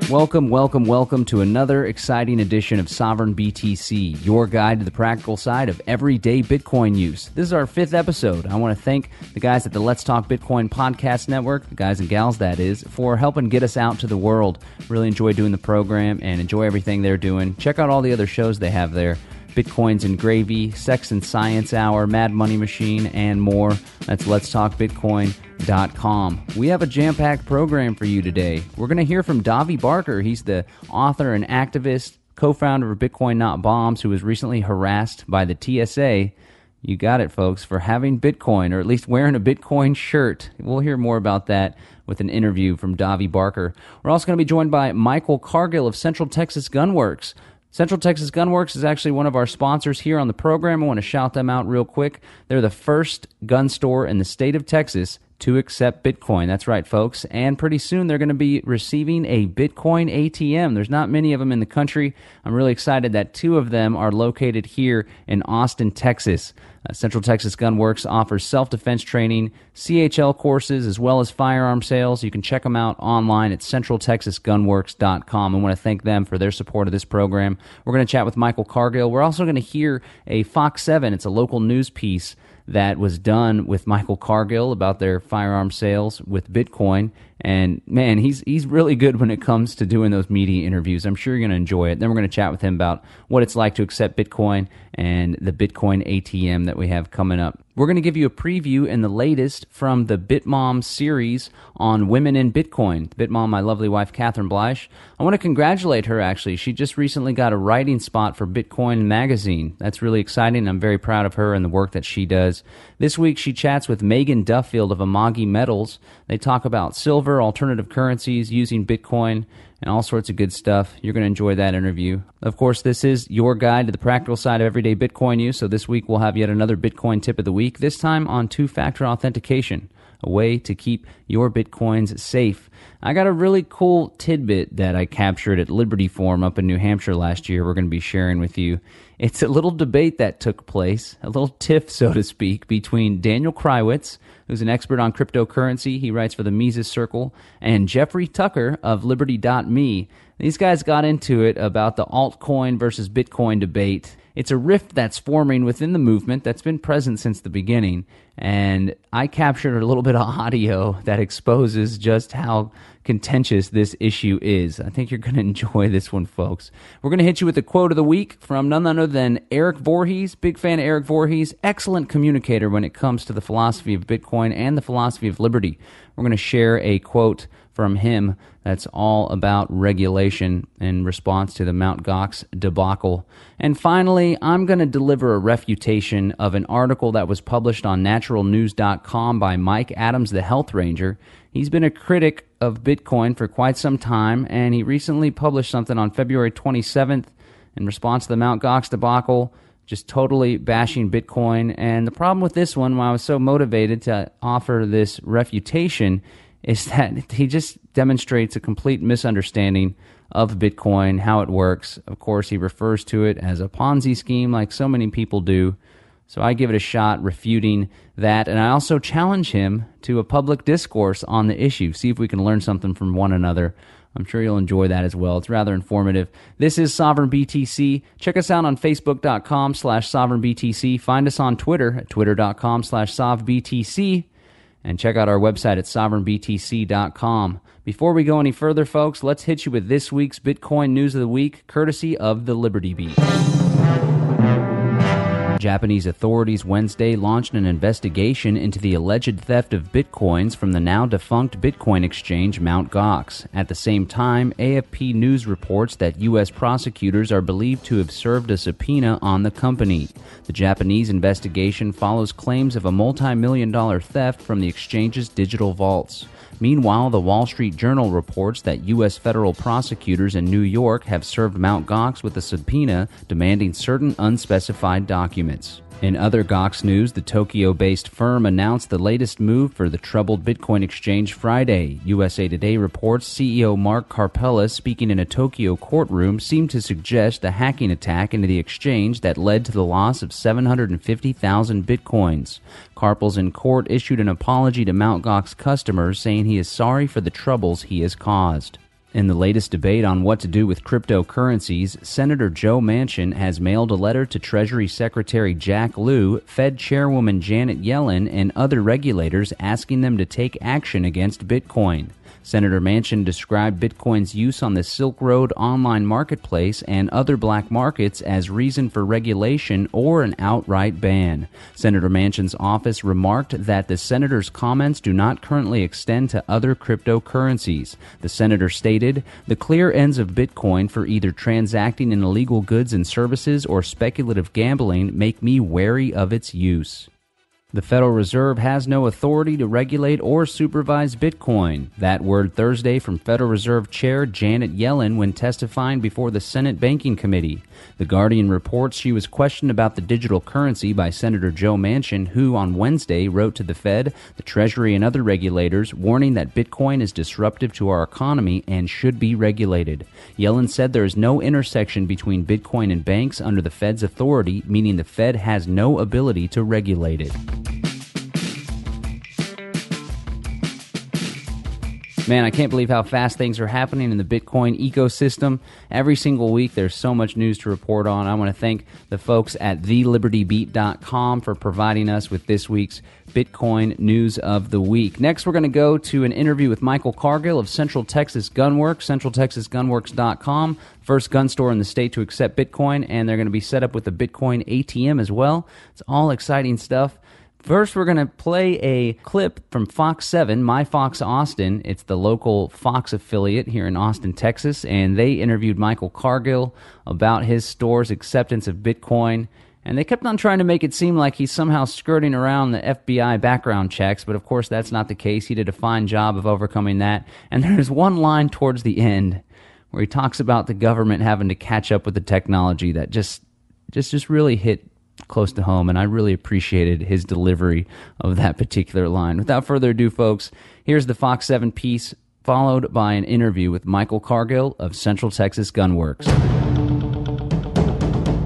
Welcome to another exciting edition of Sovereign BTC, your guide to the practical side of everyday Bitcoin use. This is our 5th episode. I want to thank the guys at the Let's Talk Bitcoin podcast network, the guys and gals that is, for helping get us out to the world. Really enjoy doing the program and enjoy everything they're doing. Check out all the other shows they have there. Bitcoins and Gravy, Sex and Science Hour, Mad Money Machine, and more. That's letstalkbitcoin.com. We have a jam-packed program for you today. We're going to hear from Davi Barker. He's the author and activist, co-founder of Bitcoin Not Bombs, who was recently harassed by the TSA. You got it, folks, for having Bitcoin, or at least wearing a Bitcoin shirt. We'll hear more about that with an interview from Davi Barker. We're also going to be joined by Michael Cargill of Central Texas Gunworks. Central Texas Gunworks is actually one of our sponsors here on the program. I want to shout them out real quick. They're the first gun store in the state of Texas to accept Bitcoin. That's right, folks. And pretty soon they're going to be receiving a Bitcoin ATM. There's not many of them in the country. I'm really excited that 2 of them are located here in Austin, Texas. Central Texas Gunworks offers self-defense training, CHL courses, as well as firearm sales. You can check them out online at centraltexasgunworks.com. I want to thank them for their support of this program. We're going to chat with Michael Cargill. We're also going to hear a Fox 7. It's a local news piece that was done with Michael Cargill about their firearm sales with Bitcoin. And man, he's really good when it comes to doing those media interviews. I'm sure you're going to enjoy it. Then we're going to chat with him about what it's like to accept Bitcoin and the Bitcoin ATM that we have coming up. We're going to give you a preview and the latest from the BitMom series on women in Bitcoin. BitMom, my lovely wife, Catherine Bleish. I want to congratulate her, actually. She just recently got a writing spot for Bitcoin Magazine. That's really exciting. I'm very proud of her and the work that she does. This week, she chats with Megan Duffield of Amagi Metals. They talk about silver, alternative currencies, using Bitcoin, and all sorts of good stuff. You're going to enjoy that interview. Of course, this is your guide to the practical side of everyday Bitcoin use, so this week we'll have yet another Bitcoin tip of the week, this time on two-factor authentication, a way to keep your Bitcoins safe. I got a really cool tidbit that I captured at Liberty Forum up in New Hampshire last year we're going to be sharing with you. It's a little debate that took place, a little tiff, so to speak, between Daniel Krywitz, who's an expert on cryptocurrency. He writes for the Mises Circle, and Jeffrey Tucker of Liberty.me. These guys got into it about the altcoin versus Bitcoin debate. It's a rift that's forming within the movement that's been present since the beginning, and I captured a little bit of audio that exposes just how contentious this issue is. I think you're going to enjoy this one, folks. We're going to hit you with the quote of the week from none other than Eric Voorhees. Big fan of Eric Voorhees. Excellent communicator when it comes to the philosophy of Bitcoin and the philosophy of liberty. We're going to share a quote from him that's all about regulation in response to the Mt. Gox debacle. And finally, I'm going to deliver a refutation of an article that was published on naturalnews.com by Mike Adams, the Health Ranger. He's been a critic of Bitcoin for quite some time, and he recently published something on February 27th in response to the Mt. Gox debacle, just totally bashing Bitcoin. And the problem with this one, why I was so motivated to offer this refutation, is that he just demonstrates a complete misunderstanding of Bitcoin, how it works. Of course, he refers to it as a Ponzi scheme like so many people do. So I give it a shot refuting that, and I also challenge him to a public discourse on the issue. See if we can learn something from one another. I'm sure you'll enjoy that as well. It's rather informative. This is Sovereign BTC. Check us out on Facebook.com/SovereignBTC. Find us on Twitter at Twitter.com/SovBTC. And check out our website at SovereignBTC.com. Before we go any further, folks, let's hit you with this week's Bitcoin News of the Week, courtesy of the Liberty Beat. Japanese authorities Wednesday launched an investigation into the alleged theft of bitcoins from the now-defunct Bitcoin exchange Mt. Gox. At the same time, AFP News reports that U.S. prosecutors are believed to have served a subpoena on the company. The Japanese investigation follows claims of a multi-million-dollar theft from the exchange's digital vaults. Meanwhile, the Wall Street Journal reports that U.S. federal prosecutors in New York have served Mt. Gox with a subpoena demanding certain unspecified documents. In other Gox news, the Tokyo-based firm announced the latest move for the troubled Bitcoin exchange Friday. USA Today reports CEO Mark Karpela, speaking in a Tokyo courtroom, seemed to suggest a hacking attack into the exchange that led to the loss of 750,000 Bitcoins. Karpels in court issued an apology to Mt. Gox customers, saying he is sorry for the troubles he has caused. In the latest debate on what to do with cryptocurrencies, Senator Joe Manchin has mailed a letter to Treasury Secretary Jack Lew, Fed Chairwoman Janet Yellen, and other regulators asking them to take action against Bitcoin. Senator Manchin described Bitcoin's use on the Silk Road online marketplace and other black markets as reason for regulation or an outright ban. Senator Manchin's office remarked that the senator's comments do not currently extend to other cryptocurrencies. The senator stated, "The clear ends of Bitcoin for either transacting in illegal goods and services or speculative gambling make me wary of its use." The Federal Reserve has no authority to regulate or supervise Bitcoin. That word Thursday from Federal Reserve Chair Janet Yellen when testifying before the Senate Banking Committee. The Guardian reports she was questioned about the digital currency by Senator Joe Manchin, who on Wednesday wrote to the Fed, the Treasury, and other regulators, warning that Bitcoin is disruptive to our economy and should be regulated. Yellen said there is no intersection between Bitcoin and banks under the Fed's authority, meaning the Fed has no ability to regulate it. Man, I can't believe how fast things are happening in the Bitcoin ecosystem. Every single week, there's so much news to report on. I want to thank the folks at thelibertybeat.com for providing us with this week's Bitcoin News of the Week. Next, we're going to go to an interview with Michael Cargill of Central Texas Gunworks, centraltexasgunworks.com, first gun store in the state to accept Bitcoin, and they're going to be set up with a Bitcoin ATM as well. It's all exciting stuff. First, we're going to play a clip from Fox 7, My Fox Austin. It's the local Fox affiliate here in Austin, Texas, and they interviewed Michael Cargill about his store's acceptance of Bitcoin. And they kept on trying to make it seem like he's somehow skirting around the FBI background checks, but of course that's not the case. He did a fine job of overcoming that. And there's one line towards the end where he talks about the government having to catch up with the technology that just really hit close to home, and I really appreciated his delivery of that particular line. Without further ado, folks, here's the Fox 7 piece, followed by an interview with Michael Cargill of Central Texas Gunworks.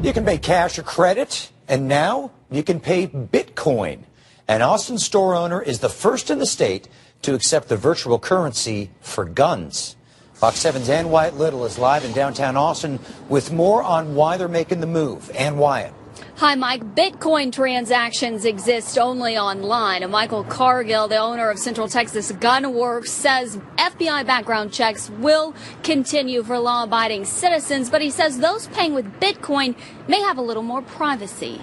You can pay cash or credit, and now you can pay Bitcoin. An Austin store owner is the first in the state to accept the virtual currency for guns. Fox 7's Ann Wyatt Little is live in downtown Austin with more on why they're making the move. Ann Wyatt. Hi, Mike. Bitcoin transactions exist only online. And Michael Cargill, the owner of Central Texas Gunworks, says FBI background checks will continue for law-abiding citizens, but he says those paying with Bitcoin may have a little more privacy.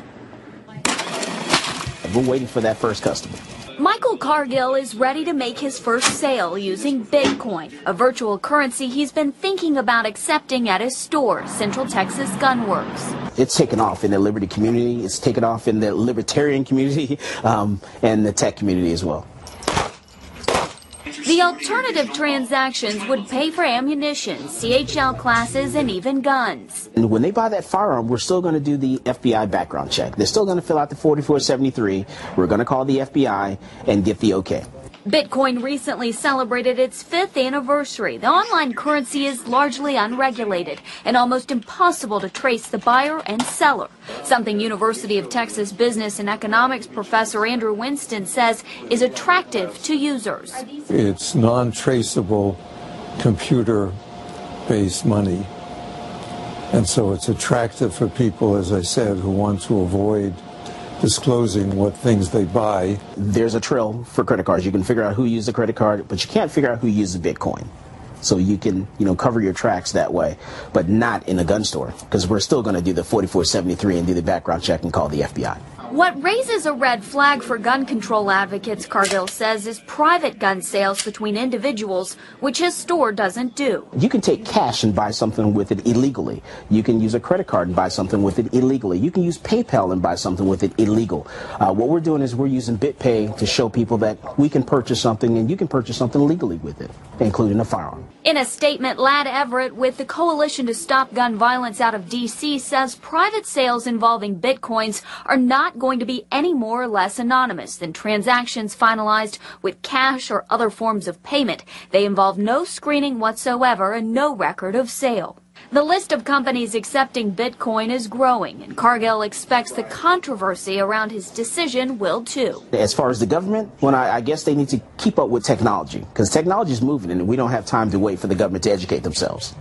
We're waiting for that first customer. Michael Cargill is ready to make his first sale using Bitcoin, a virtual currency he's been thinking about accepting at his store, Central Texas Gunworks. It's taken off in the Liberty community, it's taken off in the libertarian community, and the tech community as well. The alternative transactions would pay for ammunition, CHL classes, and even guns. And when they buy that firearm, we're still going to do the FBI background check. They're still going to fill out the 4473. We're going to call the FBI and get the okay. Bitcoin recently celebrated its 5th anniversary. The online currency is largely unregulated and almost impossible to trace the buyer and seller, something University of Texas business and economics professor Andrew Winston says is attractive to users. It's non-traceable computer-based money, and so it's attractive for people, as I said, who want to avoid disclosing what things they buy. There's a trail for credit cards. You can figure out who used the credit card, but you can't figure out who used the Bitcoin. So you can, cover your tracks that way, but not in a gun store, because we're still going to do the 4473 and do the background check and call the FBI. What raises a red flag for gun control advocates, Cargill says, is private gun sales between individuals, which his store doesn't do. You can take cash and buy something with it illegally. You can use a credit card and buy something with it illegally. You can use PayPal and buy something with it illegal. What we're doing is we're using BitPay to show people that we can purchase something and you can purchase something legally with it, including a firearm. In a statement, Ladd Everett with the Coalition to Stop Gun Violence out of D.C. says private sales involving Bitcoins are not going to be any more or less anonymous than transactions finalized with cash or other forms of payment. They involve no screening whatsoever and no record of sale. The list of companies accepting Bitcoin is growing, and Cargill expects the controversy around his decision will too. As far as the government, I guess they need to keep up with technology, because technology is moving and we don't have time to wait for the government to educate themselves.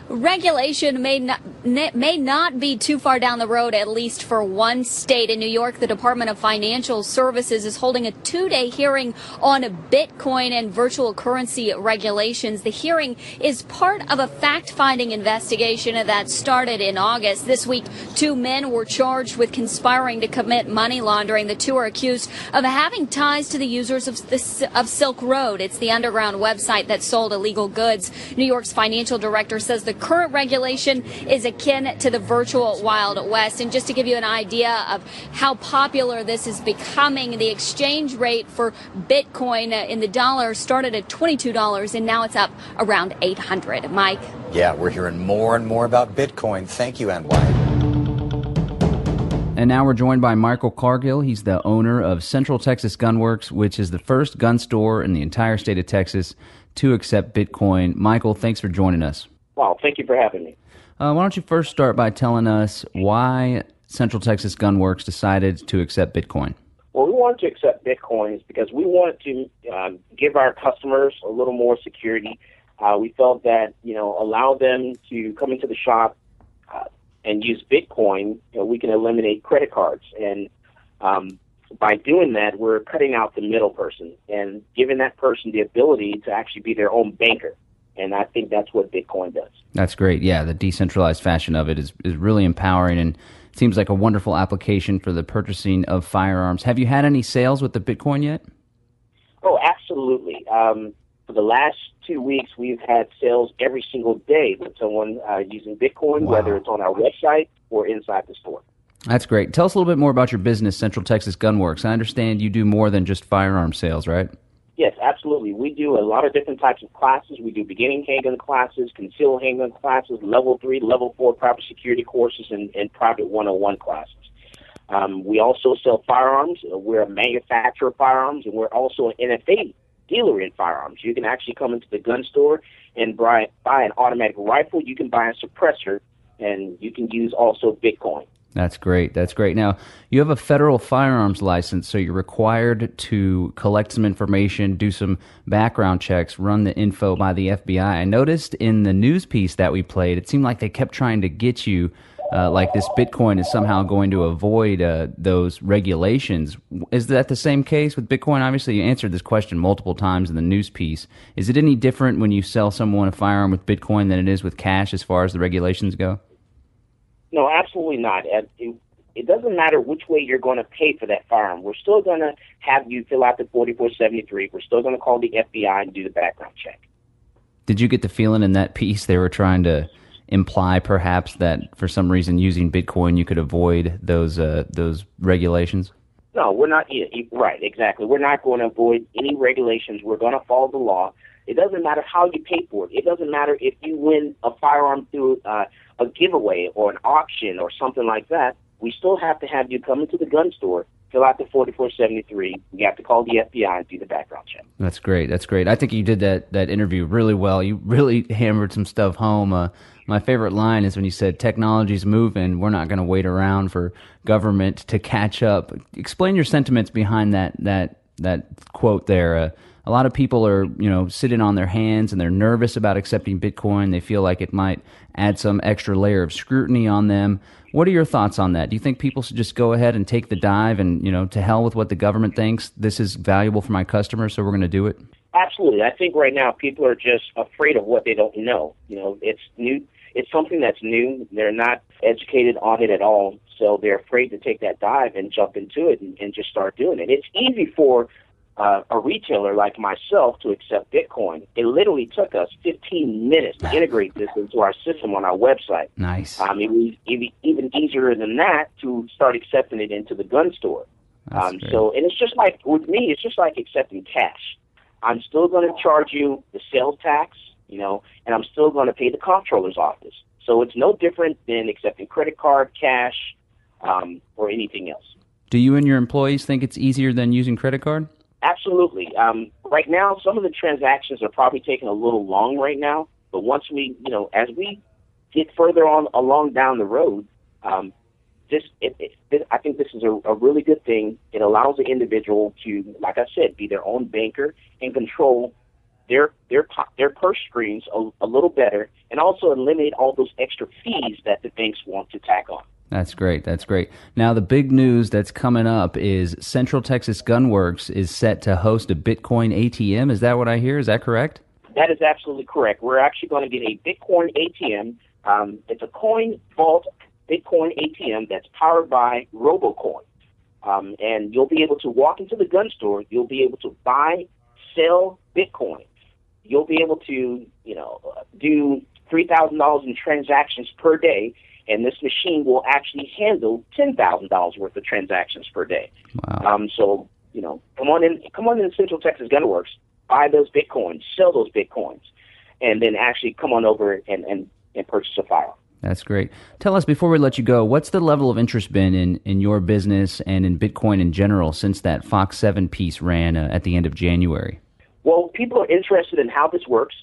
Regulation may not be too far down the road, at least for one state. In New York, the Department of Financial Services is holding a 2-day hearing on Bitcoin and virtual currency regulations. The hearing is part of a fact-finding investigation that started in August. This week, 2 men were charged with conspiring to commit money laundering. The 2 are accused of having ties to the users of Silk Road. It's the underground website that sold illegal goods. New York's financial director says the current regulation is akin to the virtual Wild West. And just to give you an idea of how popular this is becoming, the exchange rate for Bitcoin in the dollar started at $22 and now it's up around $800. Mike? Yeah, we're hearing more and more about Bitcoin. Thank you, NY. And now we're joined by Michael Cargill. He's the owner of Central Texas Gunworks, which is the first gun store in the entire state of Texas to accept Bitcoin. Michael, thanks for joining us. Wow, thank you for having me. Why don't you first start by telling us why Central Texas Gunworks decided to accept Bitcoin? Well, we wanted to accept Bitcoins because we wanted to give our customers a little more security. We felt that, allow them to come into the shop and use Bitcoin, we can eliminate credit cards. And by doing that, we're cutting out the middle person and giving that person the ability to actually be their own banker. And I think that's what Bitcoin does. That's great. Yeah, the decentralized fashion of it is really empowering and seems like a wonderful application for the purchasing of firearms. Have you had any sales with the Bitcoin yet? Oh, absolutely. For the last 2 weeks, we've had sales every single day with someone using Bitcoin, Wow. whether it's on our website or inside the store. That's great. Tell us a little bit more about your business, Central Texas Gunworks. I understand you do more than just firearm sales, right? Yes, absolutely. We do a lot of different types of classes. We do beginning handgun classes, concealed handgun classes, level 3, level 4 private security courses, and private 101 classes. We also sell firearms. We're a manufacturer of firearms, and we're also an NFA dealer in firearms. You can actually come into the gun store and buy an automatic rifle. You can buy a suppressor, and you can use also Bitcoin. That's great. That's great. Now, you have a federal firearms license, so you're required to collect some information, do some background checks, run the info by the FBI. I noticed in the news piece that we played, it seemed like they kept trying to get you, like this Bitcoin is somehow going to avoid those regulations. Is that the same case with Bitcoin? Obviously, you answered this question multiple times in the news piece. Is it any different when you sell someone a firearm with Bitcoin than it is with cash as far as the regulations go? No, absolutely not. It doesn't matter which way you're going to pay for that firearm. We're still going to have you fill out the 4473. We're still going to call the FBI and do the background check. Did you get the feeling in that piece they were trying to imply perhaps that for some reason using Bitcoin you could avoid those regulations? No, we're not. Right, exactly. We're not going to avoid any regulations. We're going to follow the law. It doesn't matter how you pay for it. It doesn't matter if you win a firearm through a giveaway or an auction or something like that. We still have to have you come into the gun store, fill out the 4473. You have to call the FBI and do the background check. That's great. That's great. I think you did that interview really well. You really hammered some stuff home. My favorite line is when you said, technology's moving. We're not going to wait around for government to catch up. Explain your sentiments behind that quote there. A lot of people are, sitting on their hands and they're nervous about accepting Bitcoin. They feel like it might add some extra layer of scrutiny on them. What are your thoughts on that? Do you think people should just go ahead and take the dive and, to hell with what the government thinks? This is valuable for my customers, so we're going to do it? Absolutely. I think right now people are just afraid of what they don't know. It's new. It's something that's new. They're not educated on it at all, so they're afraid to take that dive and jump into it and just start doing it. It's easy for a retailer like myself to accept Bitcoin. It literally took us 15 minutes to integrate this into our system on our website. Nice. It was even easier than that to start accepting it into the gun store. And it's just like, with me, it's just like accepting cash. I'm still going to charge you the sales tax, and I'm still going to pay the comptroller's office. So it's no different than accepting credit card, cash, or anything else. Do you and your employees think it's easier than using credit card? Absolutely. Right now, some of the transactions are probably taking a little long right now, but once we, as we get further on along down the road, I think this is a really good thing. It allows the individual to, like I said, be their own banker and control their purse strings a little better, and also eliminate all those extra fees that the banks want to tack on. That's great. That's great. Now, the big news that's coming up is Central Texas Gunworks is set to host a Bitcoin ATM. Is that what I hear? Is that correct? That is absolutely correct. We're actually going to get a Bitcoin ATM. It's a coin vault Bitcoin ATM that's powered by RoboCoin. And you'll be able to walk into the gun store. You'll be able to buy, sell Bitcoin. You'll be able to, do $3,000 in transactions per day, and this machine will actually handle $10,000 worth of transactions per day. Wow. So, come on in Central Texas Gunworks, buy those Bitcoins, sell those Bitcoins, and then actually come on over and purchase a firearm. That's great. Tell us, before we let you go, what's the level of interest been in your business and in Bitcoin in general since that Fox 7 piece ran at the end of January? Well, people are interested in how this works,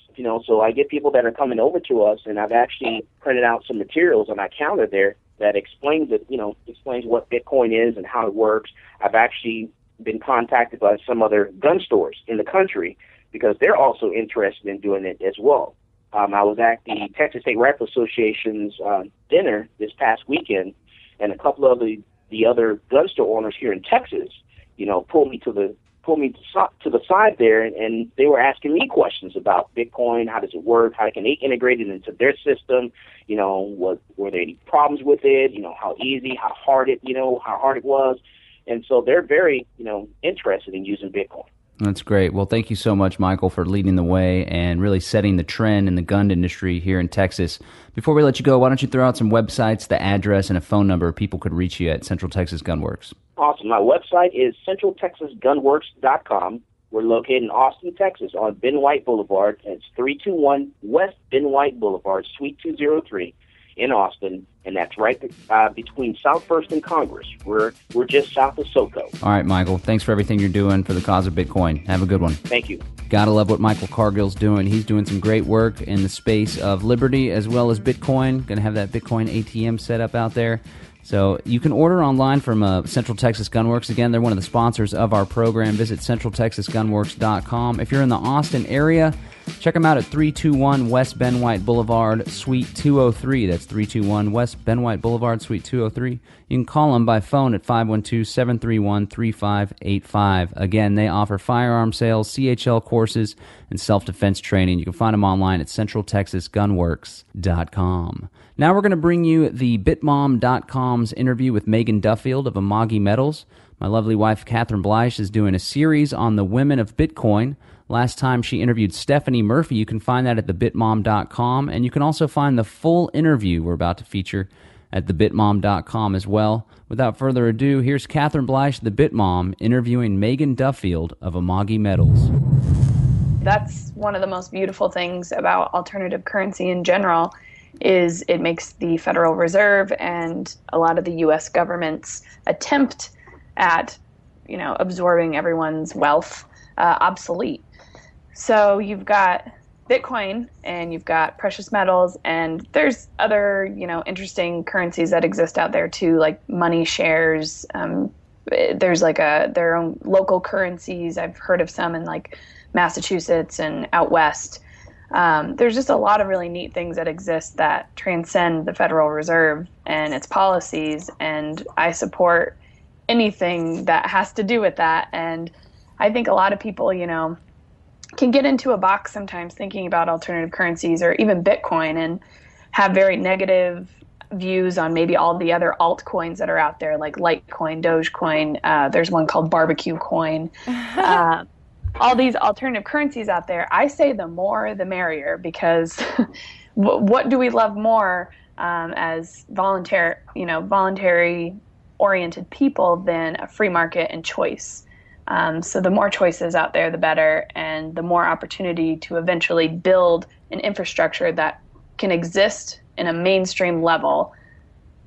so I get people that are coming over to us, and I've actually printed out some materials on my counter there that explains what Bitcoin is and how it works. I've actually been contacted by some other gun stores in the country because they're also interested in doing it as well. I was at the Texas State Rifle Association's dinner this past weekend, and a couple of the other gun store owners here in Texas, pulled me to the side there, and they were asking me questions about Bitcoin. How does it work? How can they integrate it into their system? Were there any problems with it? How easy, how hard it was. And so they're very, interested in using Bitcoin. That's great. Well, thank you so much, Michael, for leading the way and really setting the trend in the gun industry here in Texas. Before we let you go, why don't you throw out some websites, the address, and a phone number people could reach you at Central Texas Gunworks? Awesome. My website is centraltexasgunworks.com. We're located in Austin, Texas, on Ben White Boulevard. It's 321 West Ben White Boulevard, Suite 203 in Austin, and that's right between South First and Congress. We're just south of SoCo. All right, Michael. Thanks for everything you're doing for the cause of Bitcoin. Have a good one. Thank you. Gotta love what Michael Cargill's doing. He's doing some great work in the space of liberty as well as Bitcoin. Going to have that Bitcoin ATM set up out there. So you can order online from Central Texas Gunworks. Again, they're one of the sponsors of our program. Visit centraltexasgunworks.com. If you're in the Austin area, check them out at 321 West Ben White Boulevard, Suite 203. That's 321 West Ben White Boulevard, Suite 203. You can call them by phone at 512-731-3585. Again, they offer firearm sales, CHL courses, and self-defense training. You can find them online at centraltexasgunworks.com. Now we're going to bring you the Bitmom.com's interview with Megan Duffield of Amagi Metals. My lovely wife, Catherine Bleish, is doing a series on the women of Bitcoin. Last time she interviewed Stephanie Murphy. You can find that at thebitmom.com, and you can also find the full interview we're about to feature at thebitmom.com as well. Without further ado, here's Catherine Bleish, the Bitmom, interviewing Megan Duffield of Amagi Metals. That's one of the most beautiful things about alternative currency in general, is it makes the Federal Reserve and a lot of the U.S. government's attempt at, absorbing everyone's wealth obsolete. So you've got Bitcoin and you've got precious metals, and there's other, interesting currencies that exist out there too, like money shares. There's like their own local currencies. I've heard of some in like Massachusetts and out west. There's just a lot of really neat things that exist that transcend the Federal Reserve and its policies, and I support anything that has to do with that. And I think a lot of people, can get into a box sometimes thinking about alternative currencies or even Bitcoin and have very negative views on maybe all the other altcoins that are out there, like Litecoin, Dogecoin. There's one called Barbecue Coin. All these alternative currencies out there, I say the more the merrier, because what do we love more as voluntary oriented people than a free market and choice? So the more choices out there, the better, and the more opportunity to eventually build an infrastructure that can exist in a mainstream level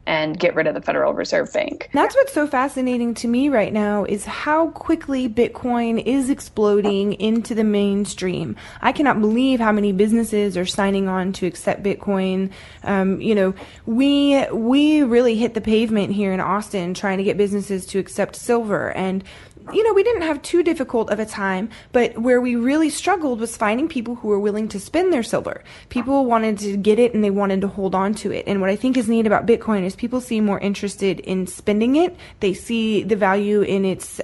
and get rid of the Federal Reserve Bank. That's what's so fascinating to me right now is how quickly Bitcoin is exploding into the mainstream. I cannot believe how many businesses are signing on to accept Bitcoin. We really hit the pavement here in Austin trying to get businesses to accept silver, and we didn't have too difficult of a time, but where we really struggled was finding people who were willing to spend their silver. People wanted to get it and they wanted to hold on to it. And what I think is neat about Bitcoin is people seem more interested in spending it. They see the value in its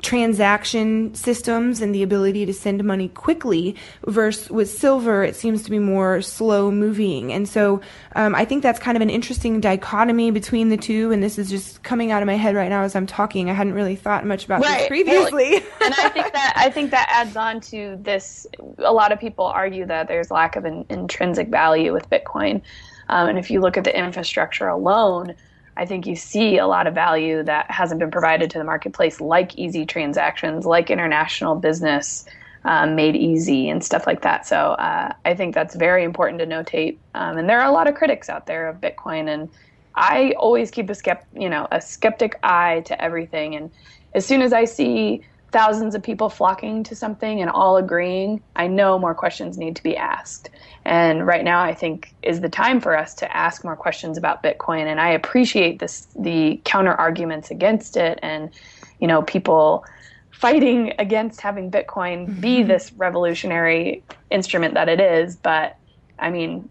transaction systems and the ability to send money quickly, versus with silver, it seems to be more slow moving. And so I think that's kind of an interesting dichotomy between the two. And this is just coming out of my head right now as I'm talking. I hadn't really thought much about this previously. And I think that adds on to this. A lot of people argue that there's lack of intrinsic value with Bitcoin. And if you look at the infrastructure alone, I think you see a lot of value that hasn't been provided to the marketplace, like easy transactions, like international business made easy and stuff like that. So I think that's very important to notate. And there are a lot of critics out there of Bitcoin, and I always keep a skeptic eye to everything. And as soon as I see thousands of people flocking to something and all agreeing, I know more questions need to be asked. And right now, I think, is the time for us to ask more questions about Bitcoin. And I appreciate the counter arguments against it, and people fighting against having Bitcoin be this revolutionary instrument that it is. But I mean,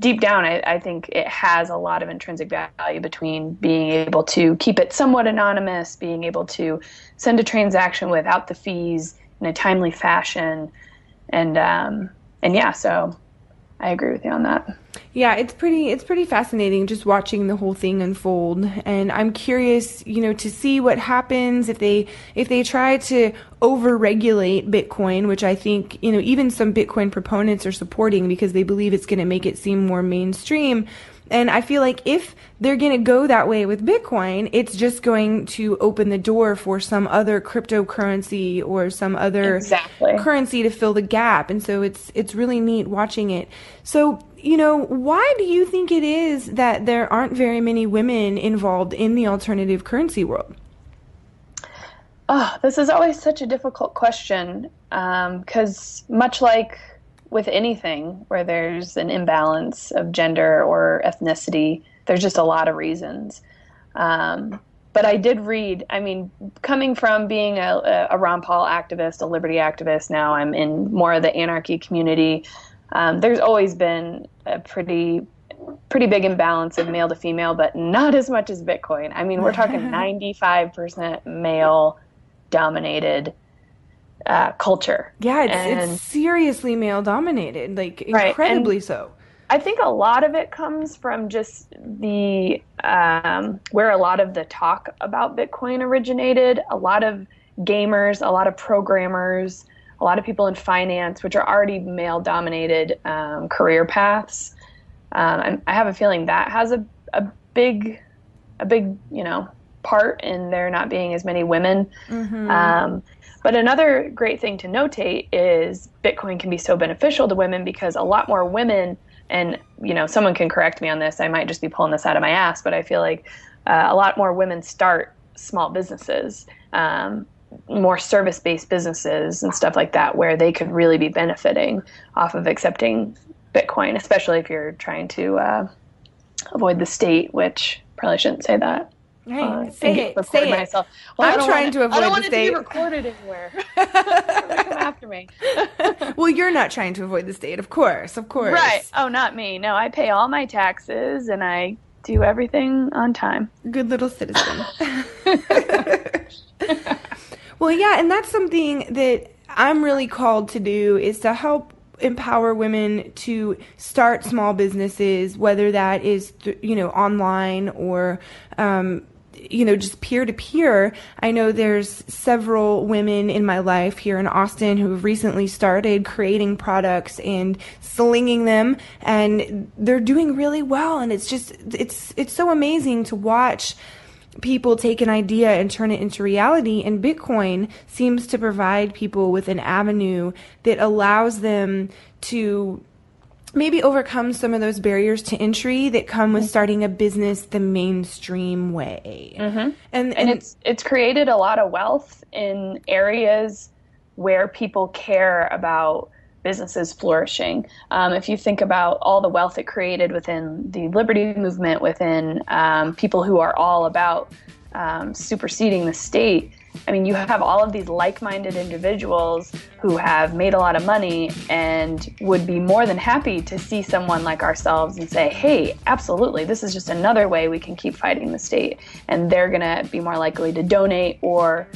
deep down, I think it has a lot of intrinsic value between being able to keep it somewhat anonymous, being able to send a transaction without the fees in a timely fashion, and yeah, so I agree with you on that. Yeah, it's pretty fascinating just watching the whole thing unfold, and I'm curious, to see what happens if they try to over-regulate Bitcoin, which I think, even some Bitcoin proponents are supporting because they believe it's going to make it seem more mainstream. And I feel like if they're going to go that way with Bitcoin, it's just going to open the door for some other cryptocurrency or some other currency to fill the gap. And so it's really neat watching it. So, why do you think it is that there aren't very many women involved in the alternative currency world? Oh, this is always such a difficult question, because much like with anything where there's an imbalance of gender or ethnicity, there's just a lot of reasons. But I did read, coming from being a Ron Paul activist, a liberty activist, now I'm in more of the anarchy community. There's always been a pretty big imbalance of male to female, but not as much as Bitcoin. We're talking 95% male dominated culture. Yeah, it's seriously male dominated, like incredibly so. I think a lot of it comes from just the where a lot of the talk about Bitcoin originated. A lot of gamers, a lot of programmers, a lot of people in finance, which are already male dominated career paths. I have a feeling that has a big part in there not being as many women. But another great thing to notate is Bitcoin can be so beneficial to women because a lot more women, and someone can correct me on this, I might just be pulling this out of my ass, but I feel like a lot more women start small businesses, more service-based businesses and stuff like that, where they could really be benefiting off of accepting Bitcoin, especially if you're trying to avoid the state, which probably shouldn't say that. Hey, say it. Myself. Well, I'm trying to avoid the state. I don't want it to be recorded anywhere. Come after me. Well, you're not trying to avoid the state, of course. Right. Oh, not me. No, I pay all my taxes and I do everything on time. Good little citizen. Well, yeah, and that's something that I'm really called to do, is to help empower women to start small businesses, whether that is online or just peer-to-peer. I know there's several women in my life here in Austin who have recently started creating products and slinging them, and they're doing really well. And it's so amazing to watch people take an idea and turn it into reality. And Bitcoin seems to provide people with an avenue that allows them to maybe overcome some of those barriers to entry that come with starting a business the mainstream way. Mm-hmm. And it's created a lot of wealth in areas where people care about businesses flourishing. If you think about all the wealth it created within the liberty movement, within people who are all about superseding the state, I mean, you have all of these like-minded individuals who have made a lot of money and would be more than happy to see someone like ourselves and say, hey, absolutely, this is just another way we can keep fighting the state. And they're going to be more likely to donate or,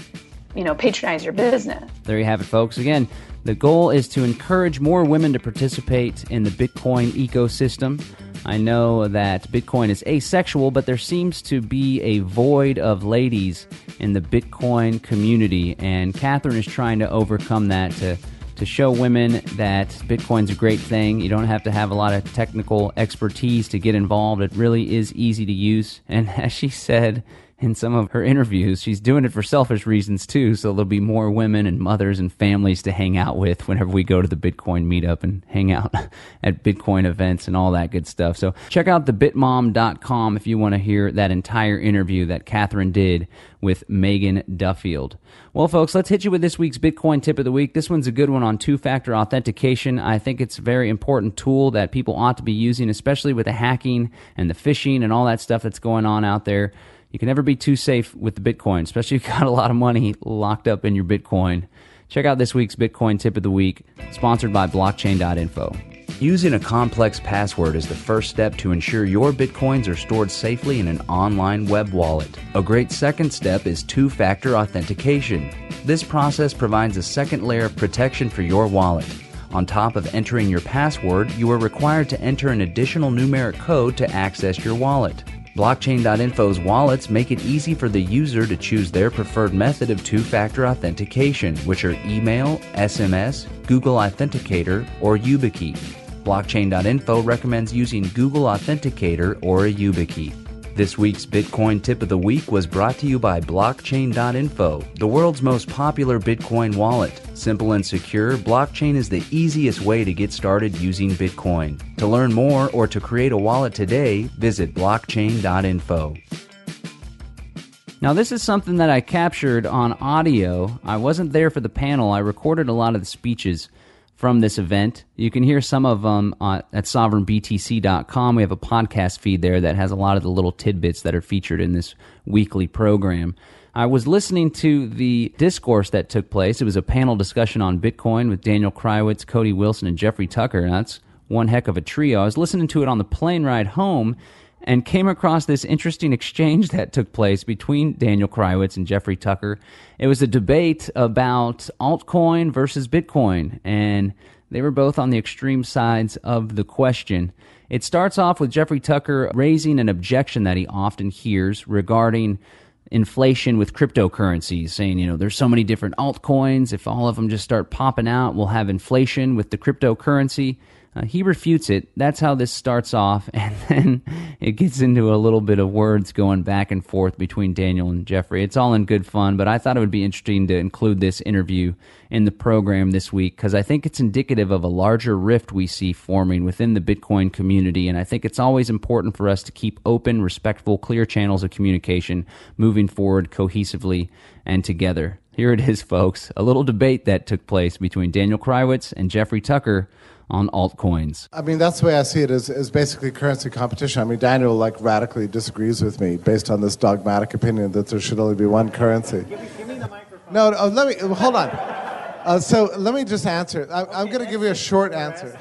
patronize your business. There you have it, folks. Again, the goal is to encourage more women to participate in the Bitcoin ecosystem. I know that Bitcoin is asexual, but there seems to be a void of ladies in the Bitcoin community, and Catherine is trying to overcome that to show women that Bitcoin's a great thing. You don't have to have a lot of technical expertise to get involved. It really is easy to use, and as she said in some of her interviews, she's doing it for selfish reasons too, so there'll be more women and mothers and families to hang out with whenever we go to the Bitcoin meetup and hang out at Bitcoin events and all that good stuff. So check out thebitmom.com if you want to hear that entire interview that Catherine did with Megan Duffield. Well, folks, let's hit you with this week's Bitcoin tip of the week. This one's a good one on two-factor authentication. I think it's a very important tool that people ought to be using, especially with the hacking and the phishing and all that stuff that's going on out there. You can never be too safe with the Bitcoin, especially if you've got a lot of money locked up in your Bitcoin. Check out this week's Bitcoin tip of the week, sponsored by blockchain.info. Using a complex password is the first step to ensure your Bitcoins are stored safely in an online web wallet. A great second step is two-factor authentication. This process provides a second layer of protection for your wallet. On top of entering your password, you are required to enter an additional numeric code to access your wallet. Blockchain.info's wallets make it easy for the user to choose their preferred method of two-factor authentication, which are email, SMS, Google Authenticator, or YubiKey. Blockchain.info recommends using Google Authenticator or a YubiKey. This week's Bitcoin tip of the week was brought to you by Blockchain.info, the world's most popular Bitcoin wallet. Simple and secure, blockchain is the easiest way to get started using Bitcoin. To learn more or to create a wallet today, visit Blockchain.info. Now, this is something that I captured on audio. I wasn't there for the panel. I recorded a lot of the speeches from this event. You can hear some of them at SovereignBTC.com. We have a podcast feed there that has a lot of the little tidbits that are featured in this weekly program. I was listening to the discourse that took place. It was a panel discussion on Bitcoin with Daniel Krywitz, Cody Wilson, and Jeffrey Tucker. That's one heck of a trio. I was listening to it on the plane ride home and came across this interesting exchange that took place between Daniel Krywitz and Jeffrey Tucker. It was a debate about altcoin versus Bitcoin, and they were both on the extreme sides of the question. It starts off with Jeffrey Tucker raising an objection that he often hears regarding inflation with cryptocurrencies, saying, there's so many different altcoins. If all of them just start popping out, we'll have inflation with the cryptocurrency. He refutes it. That's how this starts off, and then it gets into a little bit of words going back and forth between Daniel and Jeffrey. It's all in good fun, but I thought it would be interesting to include this interview in the program this week because I think it's indicative of a larger rift we see forming within the Bitcoin community, and I think it's always important for us to keep open, respectful, clear channels of communication moving forward cohesively and together. Here it is, folks, a little debate that took place between Daniel Krywitz and Jeffrey Tucker on altcoins. I mean, that's the way I see it, is basically currency competition. I mean, Daniel radically disagrees with me based on this dogmatic opinion that there should only be one currency. Give me the microphone. No, hold on. So let me just answer. I'm going to give you a short answer.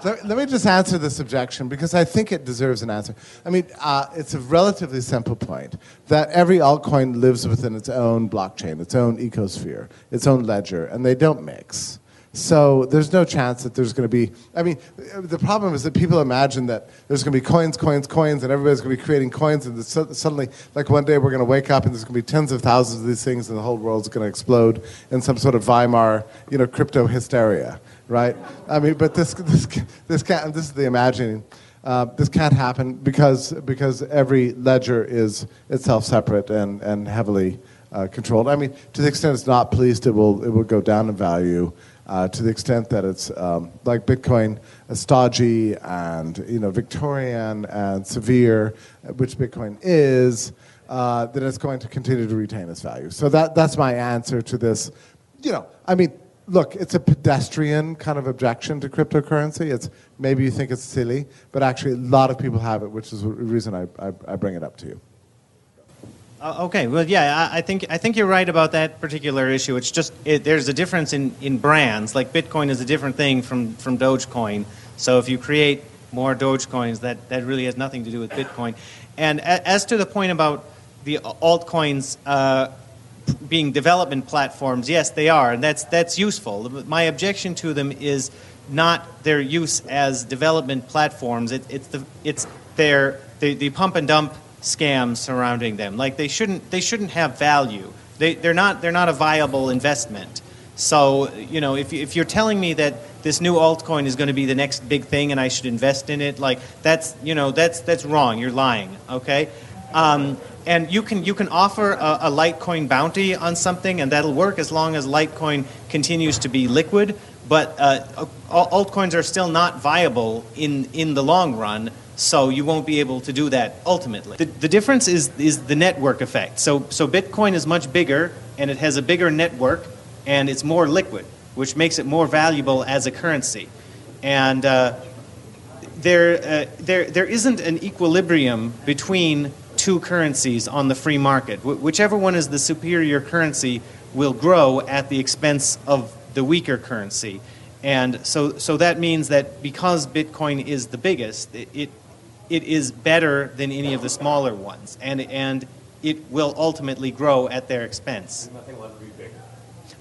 Let me just answer this objection because I think it deserves an answer. I mean, it's a relatively simple point that every altcoin lives within its own blockchain, its own ecosphere, its own ledger, and they don't mix. So there's no chance that there's going to be... I mean, the problem is that people imagine that there's going to be coins, and everybody's going to be creating coins, and suddenly, like one day we're going to wake up and there's going to be tens of thousands of these things and the whole world's going to explode in some sort of Weimar, crypto hysteria, right? I mean, but this can't... This is the imagining. This can't happen because every ledger is itself separate and heavily controlled. I mean, to the extent it's not policed, it will go down in value. To the extent that it's like Bitcoin, stodgy and Victorian and severe, which Bitcoin is, then it's going to continue to retain its value. So that's my answer to this. I mean, look, it's a pedestrian kind of objection to cryptocurrency. It's maybe you think it's silly, but actually a lot of people have it, which is the reason I bring it up to you. Okay, well, yeah, I think you're right about that particular issue. It's just there's a difference in brands. Like Bitcoin is a different thing from Dogecoin. So if you create more Dogecoins, that really has nothing to do with Bitcoin. And as to the point about the altcoins being development platforms, yes, they are, and that's useful. My objection to them is not their use as development platforms. It's the pump and dump scams surrounding them. Like they shouldn't have value. They're not a viable investment. So if you're telling me that this new altcoin is going to be the next big thing and I should invest in it, like that's wrong. You're lying. Okay. And you can offer a Litecoin bounty on something, and that'll work as long as Litecoin continues to be liquid. But altcoins are still not viable in the long run, so you won't be able to do that ultimately. The difference is the network effect. So Bitcoin is much bigger, and it has a bigger network, and it's more liquid, which makes it more valuable as a currency. And there isn't an equilibrium between two currencies on the free market. Whichever one is the superior currency will grow at the expense of the weaker currency. And so that means that because Bitcoin is the biggest, it is better than any of the smaller ones, and it will ultimately grow at their expense. Nothing will ever be bigger.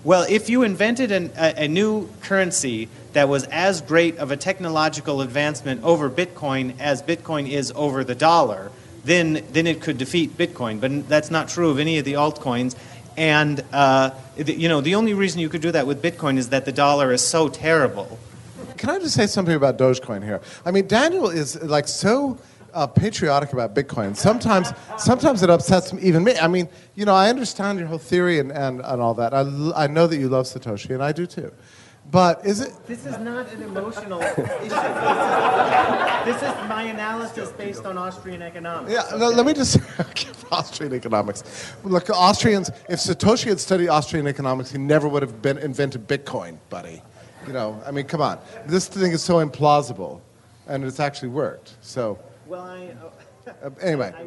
Well, if you invented a new currency that was as great of a technological advancement over Bitcoin as Bitcoin is over the dollar, then it could defeat Bitcoin. But that's not true of any of the altcoins. And the only reason you could do that with Bitcoin is that the dollar is so terrible. Can I just say something about Dogecoin here? I mean, Daniel is like so patriotic about Bitcoin. Sometimes it upsets even me. I mean, I understand your whole theory and all that. I know that you love Satoshi, and I do too. But is it? This is not an emotional issue. This is my analysis based on Austrian economics. Yeah, okay. No, let me just Austrian economics. Look, Austrians. If Satoshi had studied Austrian economics, he never would have invented Bitcoin, buddy. I mean, come on. This thing is so implausible, and it's actually worked. So. Well, anyway. I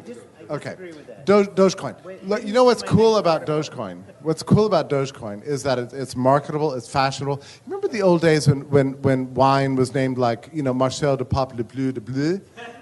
okay. disagree with that. Dogecoin. Look, you know what's cool about Dogecoin? What's cool about Dogecoin is that it's marketable, it's fashionable. Remember the old days when wine was named like, Marcel de Pop le Bleu de Bleu,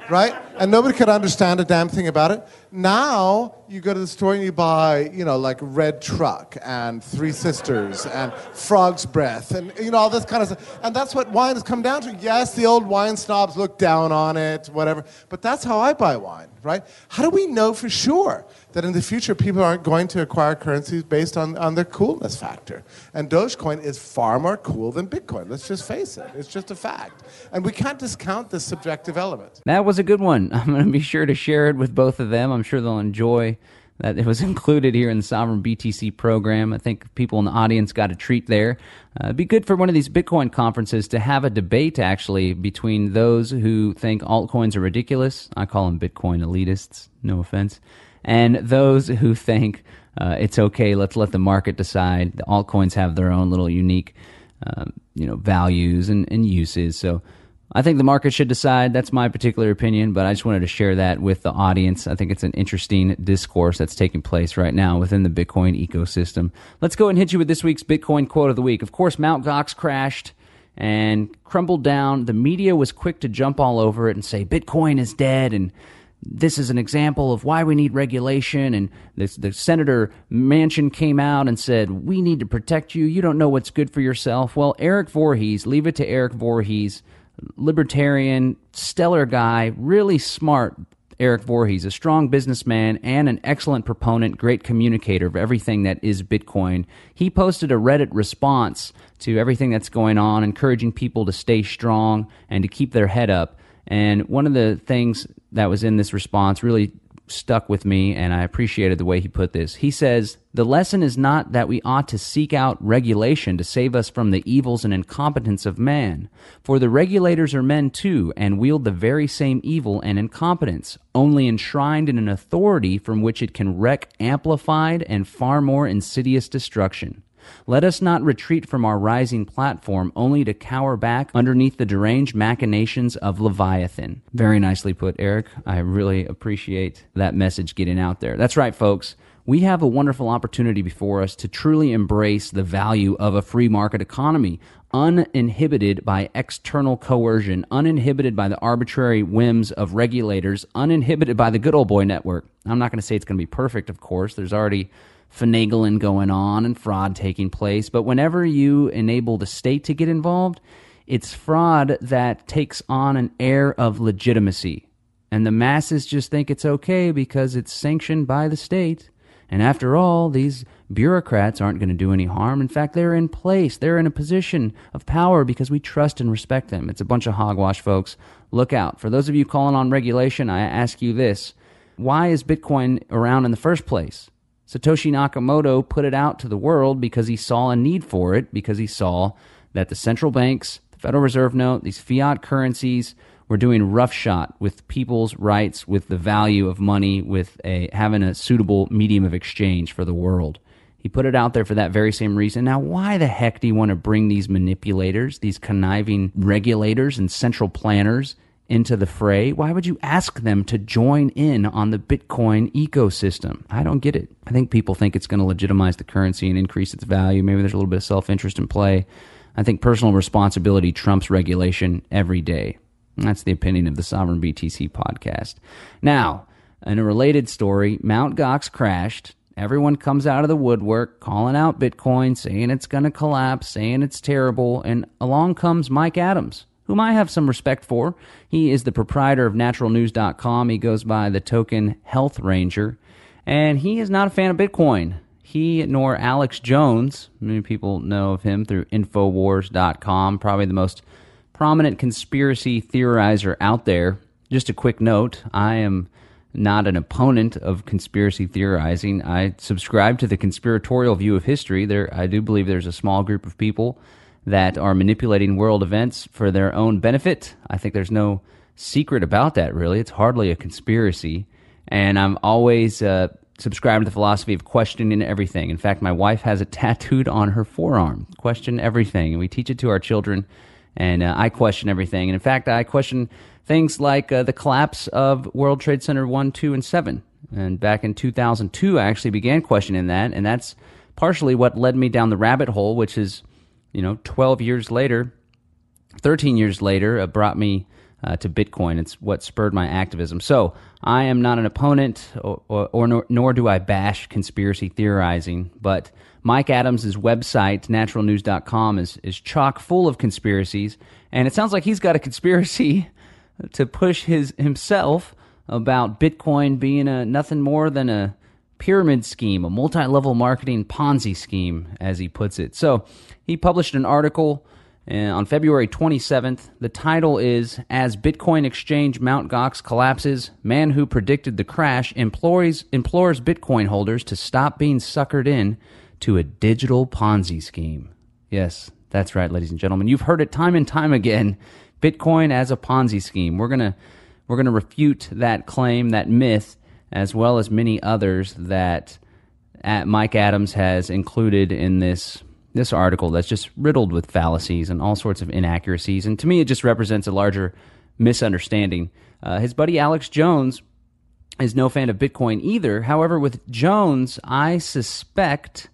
right? And nobody could understand a damn thing about it. Now you go to the store and you buy, like Red Truck and Three Sisters and Frog's Breath and, all this kind of stuff. And that's what wine has come down to. Yes, the old wine snobs look down on it, whatever. But that's how I buy wine, right? How do we know for sure that in the future people aren't going to acquire currencies based on their coolness factor? And Dogecoin is far more cool than Bitcoin. Let's just face it. It's just a fact. And we can't discount this subjective element. That was a good one. I'm going to be sure to share it with both of them. I'm sure they'll enjoy that it was included here in the Sovereign BTC program. I think people in the audience got a treat there. It'd be good for one of these Bitcoin conferences to have a debate, actually, between those who think altcoins are ridiculous. I call them Bitcoin elitists, no offense. And those who think it's okay, let's let the market decide. The altcoins have their own little unique values and uses. So I think the market should decide. That's my particular opinion, but I just wanted to share that with the audience. I think it's an interesting discourse that's taking place right now within the Bitcoin ecosystem. Let's go and hit you with this week's Bitcoin quote of the week. Of course, Mt. Gox crashed and crumbled down. The media was quick to jump all over it and say Bitcoin is dead, and this is an example of why we need regulation. And the Senator Manchin came out and said, we need to protect you. You don't know what's good for yourself. Well, Eric Voorhees, leave it to Eric Voorhees, libertarian, stellar guy, really smart Eric Voorhees, a strong businessman and an excellent proponent, great communicator of everything that is Bitcoin. He posted a Reddit response to everything that's going on, encouraging people to stay strong and to keep their head up. And one of the things that was in this response really stuck with me, and I appreciated the way he put this. He says, "The lesson is not that we ought to seek out regulation to save us from the evils and incompetence of man. For the regulators are men too, and wield the very same evil and incompetence, only enshrined in an authority from which it can wreak amplified and far more insidious destruction. Let us not retreat from our rising platform only to cower back underneath the deranged machinations of Leviathan." Very nicely put, Eric. I really appreciate that message getting out there. That's right, folks. We have a wonderful opportunity before us to truly embrace the value of a free market economy, uninhibited by external coercion, uninhibited by the arbitrary whims of regulators, uninhibited by the good old boy network. I'm not going to say it's going to be perfect, of course. There's already finagling going on and fraud taking place. But whenever you enable the state to get involved, it's fraud that takes on an air of legitimacy. And the masses just think it's okay because it's sanctioned by the state. And after all, these bureaucrats aren't going to do any harm. In fact, they're in place. They're in a position of power because we trust and respect them. It's a bunch of hogwash, folks. Look out. For those of you calling on regulation, I ask you this. Why is Bitcoin around in the first place? Satoshi Nakamoto put it out to the world because he saw a need for it, because he saw that the central banks, the Federal Reserve Note, these fiat currencies were doing roughshod with people's rights, with the value of money, with having a suitable medium of exchange for the world. He put it out there for that very same reason. Now, why the heck do you want to bring these manipulators, these conniving regulators and central planners into the fray? Why would you ask them to join in on the Bitcoin ecosystem? I don't get it. I think people think it's going to legitimize the currency and increase its value. Maybe there's a little bit of self-interest in play. I think personal responsibility trumps regulation every day. And that's the opinion of the Sovereign BTC podcast. Now, in a related story, Mt. Gox crashed. Everyone comes out of the woodwork calling out Bitcoin, saying it's going to collapse, saying it's terrible, and along comes Mike Adams, whom I have some respect for. He is the proprietor of naturalnews.com. He goes by the token Health Ranger, and he is not a fan of Bitcoin. He nor Alex Jones, many people know of him through Infowars.com, probably the most prominent conspiracy theorizer out there. Just a quick note, I am not an opponent of conspiracy theorizing. I subscribe to the conspiratorial view of history. I do believe there's a small group of people that are manipulating world events for their own benefit. I think there's no secret about that, really. It's hardly a conspiracy. And I'm always subscribed to the philosophy of questioning everything. In fact, my wife has it tattooed on her forearm. Question everything. And we teach it to our children. And I question everything. And in fact, I question things like the collapse of World Trade Center 1, 2, and 7. And back in 2002, I actually began questioning that. And that's partially what led me down the rabbit hole, which is 12 years later, 13 years later, brought me to Bitcoin. It's what spurred my activism. So I am not an opponent, nor do I bash conspiracy theorizing. But Mike Adams' website, naturalnews.com, is chock full of conspiracies. And it sounds like he's got a conspiracy to push himself about Bitcoin being nothing more than a pyramid scheme, a multi-level marketing Ponzi scheme, as he puts it. So he published an article on February 27th. The title is, "As Bitcoin Exchange Mt. Gox Collapses, Man Who Predicted the Crash Implores Bitcoin Holders to Stop Being Suckered In to a Digital Ponzi Scheme." Yes, that's right, ladies and gentlemen. You've heard it time and time again. Bitcoin as a Ponzi scheme. We're gonna refute that claim, that myth, as well as many others that Mike Adams has included in this article that's just riddled with fallacies and all sorts of inaccuracies. And to me, it just represents a larger misunderstanding. His buddy Alex Jones is no fan of Bitcoin either. However, with Jones, I suspect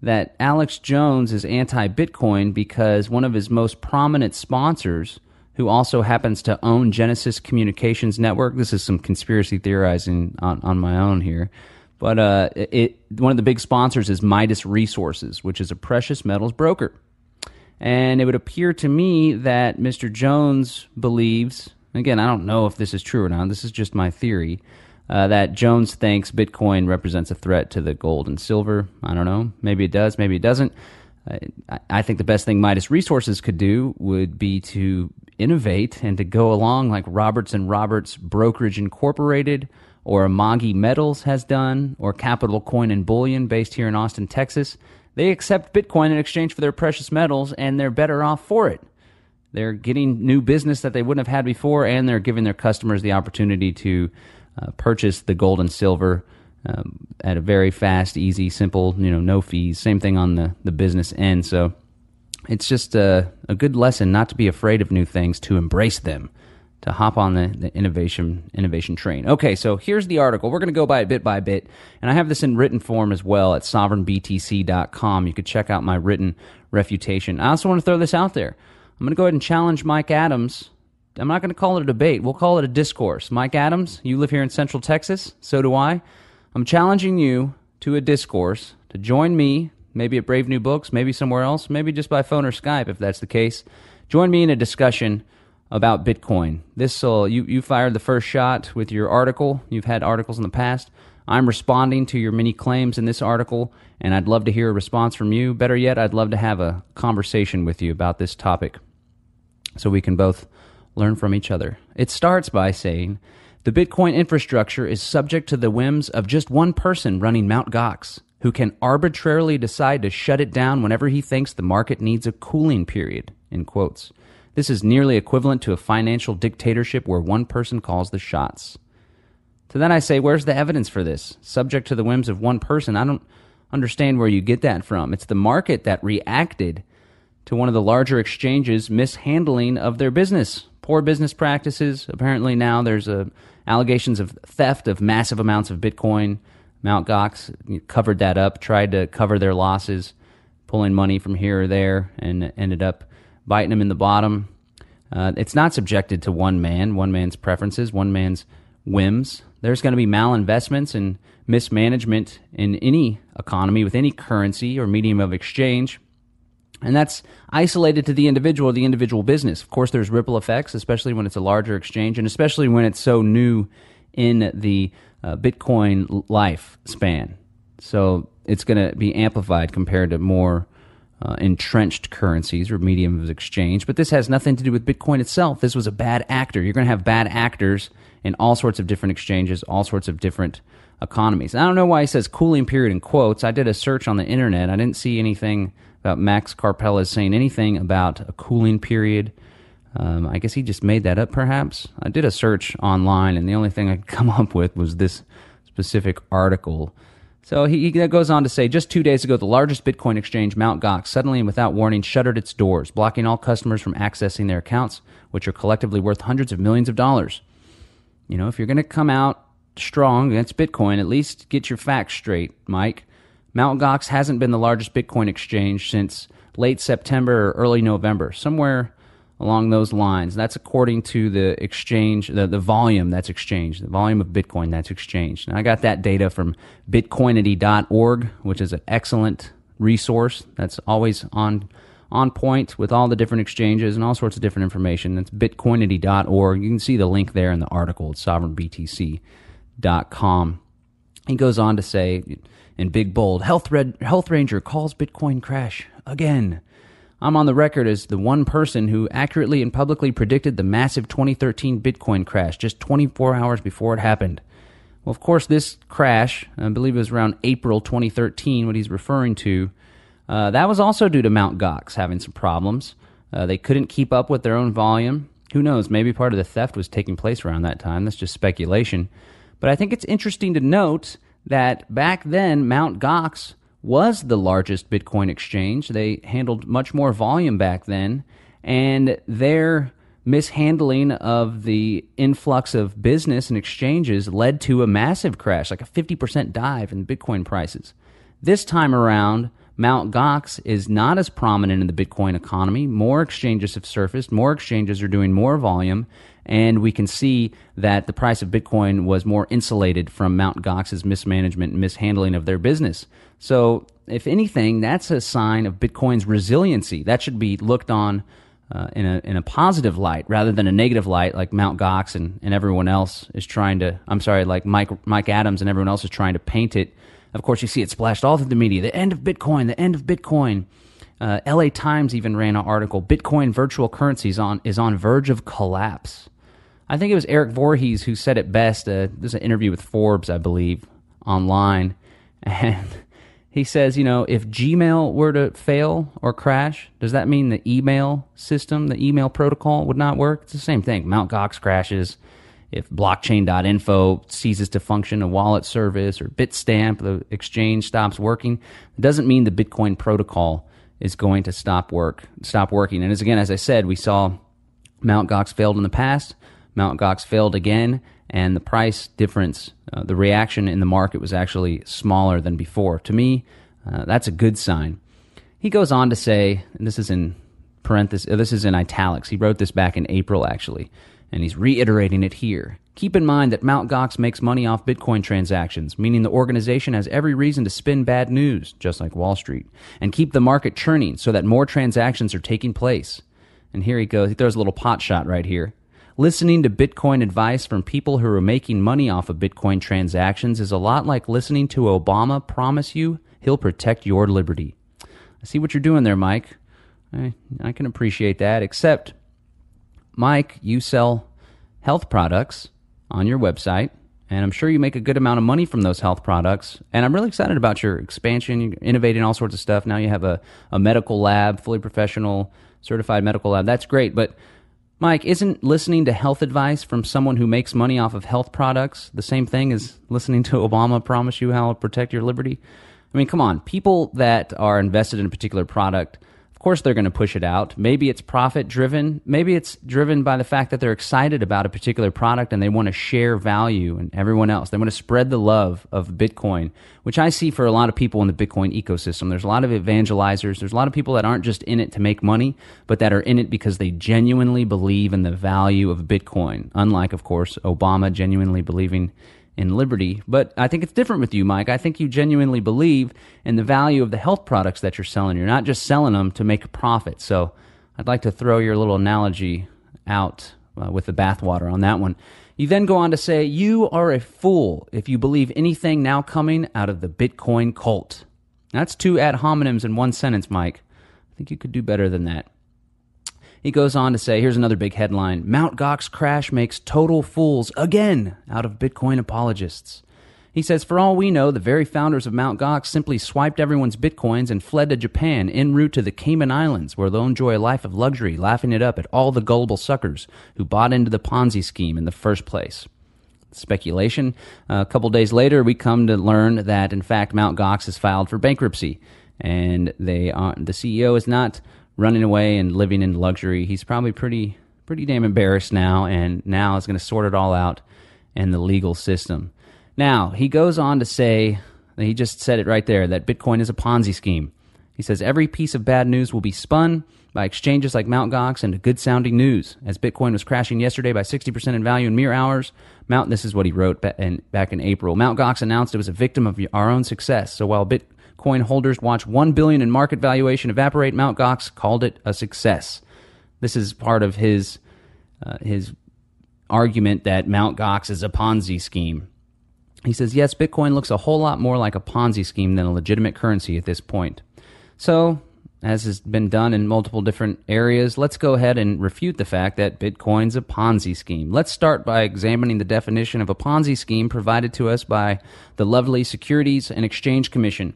that Alex Jones is anti-Bitcoin because one of his most prominent sponsors, who also happens to own Genesis Communications Network. This is some conspiracy theorizing on my own here. But one of the big sponsors is Midas Resources, which is a precious metals broker. And it would appear to me that Mr. Jones believes, again, I don't know if this is true or not, this is just my theory, that Jones thinks Bitcoin represents a threat to the gold and silver. I don't know. Maybe it does, maybe it doesn't. I think the best thing Midas Resources could do would be to innovate and to go along like Roberts & Roberts Brokerage Incorporated or Amagi Metals has done, or Capital Coin and Bullion based here in Austin, Texas. They accept Bitcoin in exchange for their precious metals, and they're better off for it. They're getting new business that they wouldn't have had before, and they're giving their customers the opportunity to purchase the gold and silver at a very fast, easy, simple, no fees. Same thing on the business end. So it's just a good lesson not to be afraid of new things, to embrace them, to hop on the innovation train. Okay, so here's the article. We're going to go by it bit by bit, and I have this in written form as well at SovereignBTC.com. You could check out my written refutation. I also want to throw this out there. I'm going to go ahead and challenge Mike Adams. I'm not going to call it a debate. We'll call it a discourse. Mike Adams, you live here in Central Texas. So do I. I'm challenging you to a discourse, to join me, maybe at Brave New Books, maybe somewhere else, maybe just by phone or Skype if that's the case. Join me in a discussion about Bitcoin. You fired the first shot with your article. You've had articles in the past. I'm responding to your many claims in this article, and I'd love to hear a response from you. Better yet, I'd love to have a conversation with you about this topic so we can both learn from each other. It starts by saying, the Bitcoin infrastructure is subject to the whims of just one person running Mt. Gox, who can arbitrarily decide to shut it down whenever he thinks the market needs a cooling period, in quotes. This is nearly equivalent to a financial dictatorship where one person calls the shots. To that I say, where's the evidence for this? Subject to the whims of one person. I don't understand where you get that from. It's the market that reacted to one of the larger exchanges' mishandling of their business. Poor business practices. Apparently now there's allegations of theft of massive amounts of Bitcoin. Mt. Gox covered that up, tried to cover their losses, pulling money from here or there, and ended up biting them in the bottom. It's not subjected to one man's preferences, one man's whims. There's going to be malinvestments and mismanagement in any economy with any currency or medium of exchange. And that's isolated to the individual business. Of course, there's ripple effects, especially when it's a larger exchange and especially when it's so new in the Bitcoin lifespan. So it's going to be amplified compared to more entrenched currencies or medium of exchange. But this has nothing to do with Bitcoin itself. This was a bad actor. You're going to have bad actors in all sorts of different exchanges, all sorts of different economies. I don't know why he says cooling period in quotes. I did a search on the internet. I didn't see anything about Max Carpella saying anything about a cooling period. I guess he just made that up, perhaps. I did a search online, and the only thing I could come up with was this specific article. So he goes on to say, just 2 days ago, the largest Bitcoin exchange, Mt. Gox, suddenly and without warning shuttered its doors, blocking all customers from accessing their accounts, which are collectively worth hundreds of millions of dollars. If you're going to come out strong against Bitcoin, at least get your facts straight, Mike. Mt. Gox hasn't been the largest Bitcoin exchange since late September or early November, somewhere along those lines. That's according to the exchange, the volume that's exchanged, the volume of Bitcoin that's exchanged. And I got that data from bitcoinity.org, which is an excellent resource that's always on point with all the different exchanges and all sorts of different information. That's bitcoinity.org. You can see the link there in the article at sovereignbtc.com. He goes on to say, in big bold, Health Ranger calls Bitcoin crash again. I'm on the record as the one person who accurately and publicly predicted the massive 2013 Bitcoin crash just 24 hours before it happened. Well, of course, this crash, I believe it was around April 2013, what he's referring to, that was also due to Mt. Gox having some problems. They couldn't keep up with their own volume. Who knows, maybe part of the theft was taking place around that time. That's just speculation. But I think it's interesting to note that back then, Mt. Gox was the largest Bitcoin exchange. They handled much more volume back then, and their mishandling of the influx of business and exchanges led to a massive crash, like a 50% dive in Bitcoin prices. This time around, Mt. Gox is not as prominent in the Bitcoin economy. More exchanges have surfaced. More exchanges are doing more volume, and we can see that the price of Bitcoin was more insulated from Mt. Gox's mismanagement and mishandling of their business. So, if anything, that's a sign of Bitcoin's resiliency. That should be looked on in a positive light rather than a negative light, like Mt. Gox and everyone else is trying to. Like Mike Adams and everyone else is trying to paint it. Of course, you see it splashed all through the media. The end of Bitcoin. The end of Bitcoin. LA Times even ran an article. Bitcoin virtual currency is on verge of collapse. I think it was Eric Voorhees who said it best. There's an interview with Forbes, I believe, online. And he says, if Gmail were to fail or crash, does that mean the email system, the email protocol would not work? It's the same thing. Mt. Gox crashes. If blockchain.info ceases to function, a wallet service, or Bitstamp, the exchange stops working, it doesn't mean the Bitcoin protocol is going to stop working. And as I said, we saw Mt. Gox failed in the past. Mt. Gox failed again, and the price difference, the reaction in the market was actually smaller than before. To me, that's a good sign. He goes on to say, and this is in parentheses, this is in italics. He wrote this back in April, actually, and he's reiterating it here. Keep in mind that Mt. Gox makes money off Bitcoin transactions, meaning the organization has every reason to spin bad news, just like Wall Street, and keep the market churning so that more transactions are taking place. And here he goes. He throws a little pot shot right here. Listening to Bitcoin advice from people who are making money off of Bitcoin transactions is a lot like listening to Obama promise you he'll protect your liberty. I see what you're doing there, Mike. I can appreciate that, except, Mike, you sell health products on your website, and I'm sure you make a good amount of money from those health products, and I'm really excited about your expansion. You're innovating all sorts of stuff. Now you have a medical lab, fully professional, certified medical lab. That's great, but Mike, isn't listening to health advice from someone who makes money off of health products the same thing as listening to Obama promise you how he'll protect your liberty? I mean, come on. People that are invested in a particular product, of course they're going to push it out. Maybe it's profit-driven. Maybe it's driven by the fact that they're excited about a particular product and they want to share value and everyone else. They want to spread the love of Bitcoin, which I see for a lot of people in the Bitcoin ecosystem. There's a lot of evangelizers. There's a lot of people that aren't just in it to make money, but that are in it because they genuinely believe in the value of Bitcoin. Unlike, of course, Obama genuinely believing in liberty. But I think it's different with you, Mike. I think you genuinely believe in the value of the health products that you're selling. You're not just selling them to make a profit. So I'd like to throw your little analogy out with the bathwater on that one. You then go on to say, you are a fool if you believe anything now coming out of the Bitcoin cult. That's two ad hominems in one sentence, Mike. I think you could do better than that. He goes on to say, here's another big headline, Mt. Gox crash makes total fools again out of Bitcoin apologists. He says, for all we know, the very founders of Mt. Gox simply swiped everyone's Bitcoins and fled to Japan en route to the Cayman Islands, where they'll enjoy a life of luxury, laughing it up at all the gullible suckers who bought into the Ponzi scheme in the first place. Speculation. A couple days later, we come to learn that, in fact, Mt. Gox has filed for bankruptcy, and the CEO is not running away and living in luxury. He's probably pretty damn embarrassed now, and now is going to sort it all out in the legal system. Now, he goes on to say, he just said it right there, that Bitcoin is a Ponzi scheme. He says, every piece of bad news will be spun by exchanges like Mt. Gox into good-sounding news. As Bitcoin was crashing yesterday by 60% in value in mere hours, this is what he wrote back in April. Mt. Gox announced it was a victim of our own success. So while Bitcoin holders watched $1 billion in market valuation evaporate, Mt. Gox called it a success. This is part of his argument that Mt. Gox is a Ponzi scheme. He says, yes, Bitcoin looks a whole lot more like a Ponzi scheme than a legitimate currency at this point. So, as has been done in multiple different areas, let's go ahead and refute the fact that Bitcoin's a Ponzi scheme. Let's start by examining the definition of a Ponzi scheme provided to us by the lovely Securities and Exchange Commission.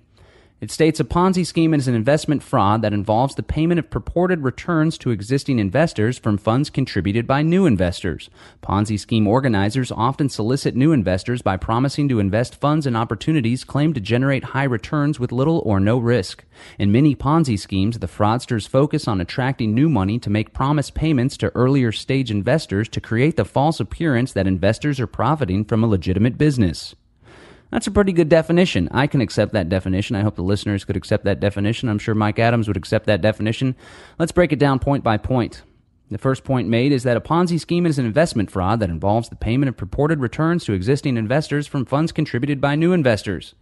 It states a Ponzi scheme is an investment fraud that involves the payment of purported returns to existing investors from funds contributed by new investors. Ponzi scheme organizers often solicit new investors by promising to invest funds in opportunities claimed to generate high returns with little or no risk. In many Ponzi schemes, the fraudsters focus on attracting new money to make promised payments to earlier stage investors to create the false appearance that investors are profiting from a legitimate business. That's a pretty good definition. I can accept that definition. I hope the listeners could accept that definition. I'm sure Mike Adams would accept that definition. Let's break it down point by point. The first point made is that a Ponzi scheme is an investment fraud that involves the payment of purported returns to existing investors from funds contributed by new investors.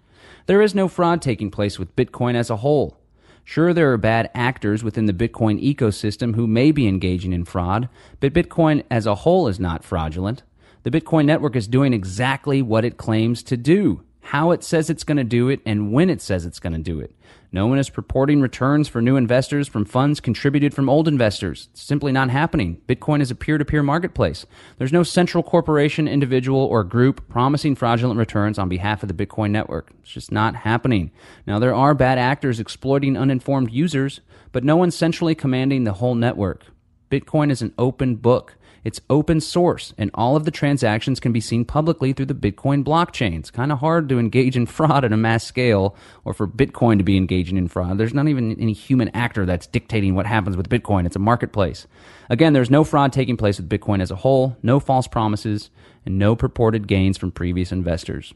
There is no fraud taking place with Bitcoin as a whole. Sure, there are bad actors within the Bitcoin ecosystem who may be engaging in fraud, but Bitcoin as a whole is not fraudulent. The Bitcoin network is doing exactly what it claims to do. how it says it's going to do it, and when it says it's going to do it. No one is purporting returns for new investors from funds contributed from old investors. It's simply not happening. Bitcoin is a peer-to-peer marketplace. There's no central corporation, individual, or group promising fraudulent returns on behalf of the Bitcoin network. It's just not happening. Now, there are bad actors exploiting uninformed users, but no one's centrally commanding the whole network. Bitcoin is an open book. It's open source, and all of the transactions can be seen publicly through the Bitcoin blockchain. It's kind of hard to engage in fraud at a mass scale, or for Bitcoin to be engaging in fraud. There's not even any human actor that's dictating what happens with Bitcoin. It's a marketplace. Again, there's no fraud taking place with Bitcoin as a whole, no false promises, and no purported gains from previous investors.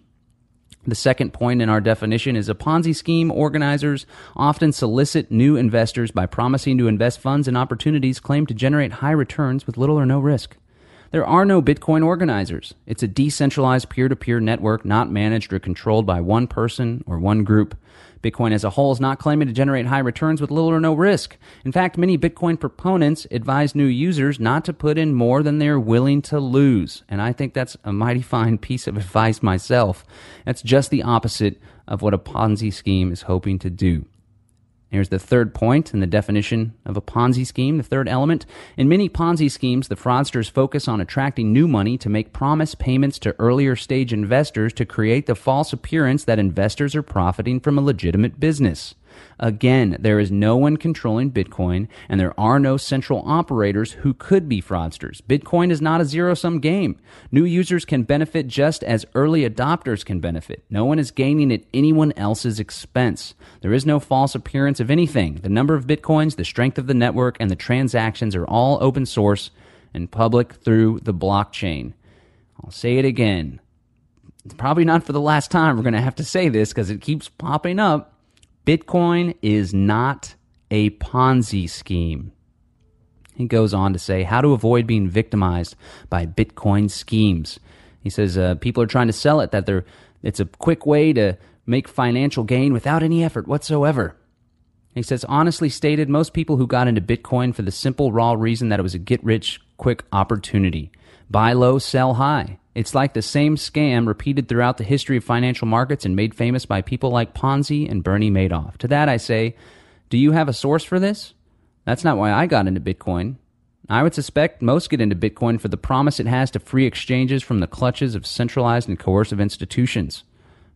The second point in our definition is a Ponzi scheme. Organizers often solicit new investors by promising to invest funds in opportunities claimed to generate high returns with little or no risk. There are no Bitcoin organizers. It's a decentralized peer-to-peer network not managed or controlled by one person or one group. Bitcoin as a whole is not claiming to generate high returns with little or no risk. In fact, many Bitcoin proponents advise new users not to put in more than they're willing to lose. And I think that's a mighty fine piece of advice myself. That's just the opposite of what a Ponzi scheme is hoping to do. Here's the third point in the definition of a Ponzi scheme, the third element. In many Ponzi schemes, the fraudsters focus on attracting new money to make promise payments to earlier stage investors to create the false appearance that investors are profiting from a legitimate business. Again, there is no one controlling Bitcoin, and there are no central operators who could be fraudsters. Bitcoin is not a zero-sum game. New users can benefit just as early adopters can benefit. No one is gaining at anyone else's expense. There is no false appearance of anything. The number of Bitcoins, the strength of the network, and the transactions are all open source and public through the blockchain. I'll say it again. It's probably not for the last time we're going to have to say this because it keeps popping up. Bitcoin is not a Ponzi scheme. He goes on to say how to avoid being victimized by Bitcoin schemes. He says people are trying to sell it, that it's a quick way to make financial gain without any effort whatsoever. He says, honestly stated, most people who got into Bitcoin for the simple, raw reason that it was a get-rich-quick opportunity. Buy low, sell high. It's like the same scam repeated throughout the history of financial markets and made famous by people like Ponzi and Bernie Madoff. To that I say, do you have a source for this? That's not why I got into Bitcoin. I would suspect most get into Bitcoin for the promise it has to free exchanges from the clutches of centralized and coercive institutions.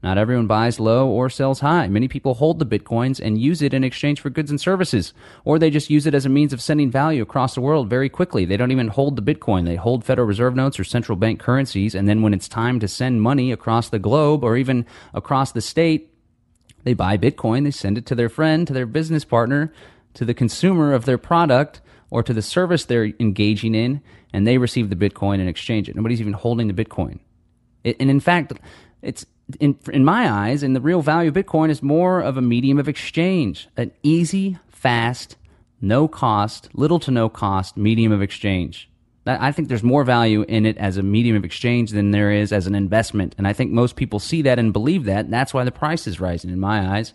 Not everyone buys low or sells high. Many people hold the Bitcoins and use it in exchange for goods and services, or they just use it as a means of sending value across the world very quickly. They don't even hold the Bitcoin. They hold Federal Reserve notes or central bank currencies, and then when it's time to send money across the globe or even across the state, they buy Bitcoin, they send it to their friend, to their business partner, to the consumer of their product, or to the service they're engaging in, and they receive the Bitcoin and exchange it. Nobody's even holding the Bitcoin. And in fact, it's in my eyes, and the real value of Bitcoin is more of a medium of exchange, an easy, fast, no cost, little to no cost medium of exchange. I think there's more value in it as a medium of exchange than there is as an investment, and I think most people see that and believe that, and that's why the price is rising in my eyes.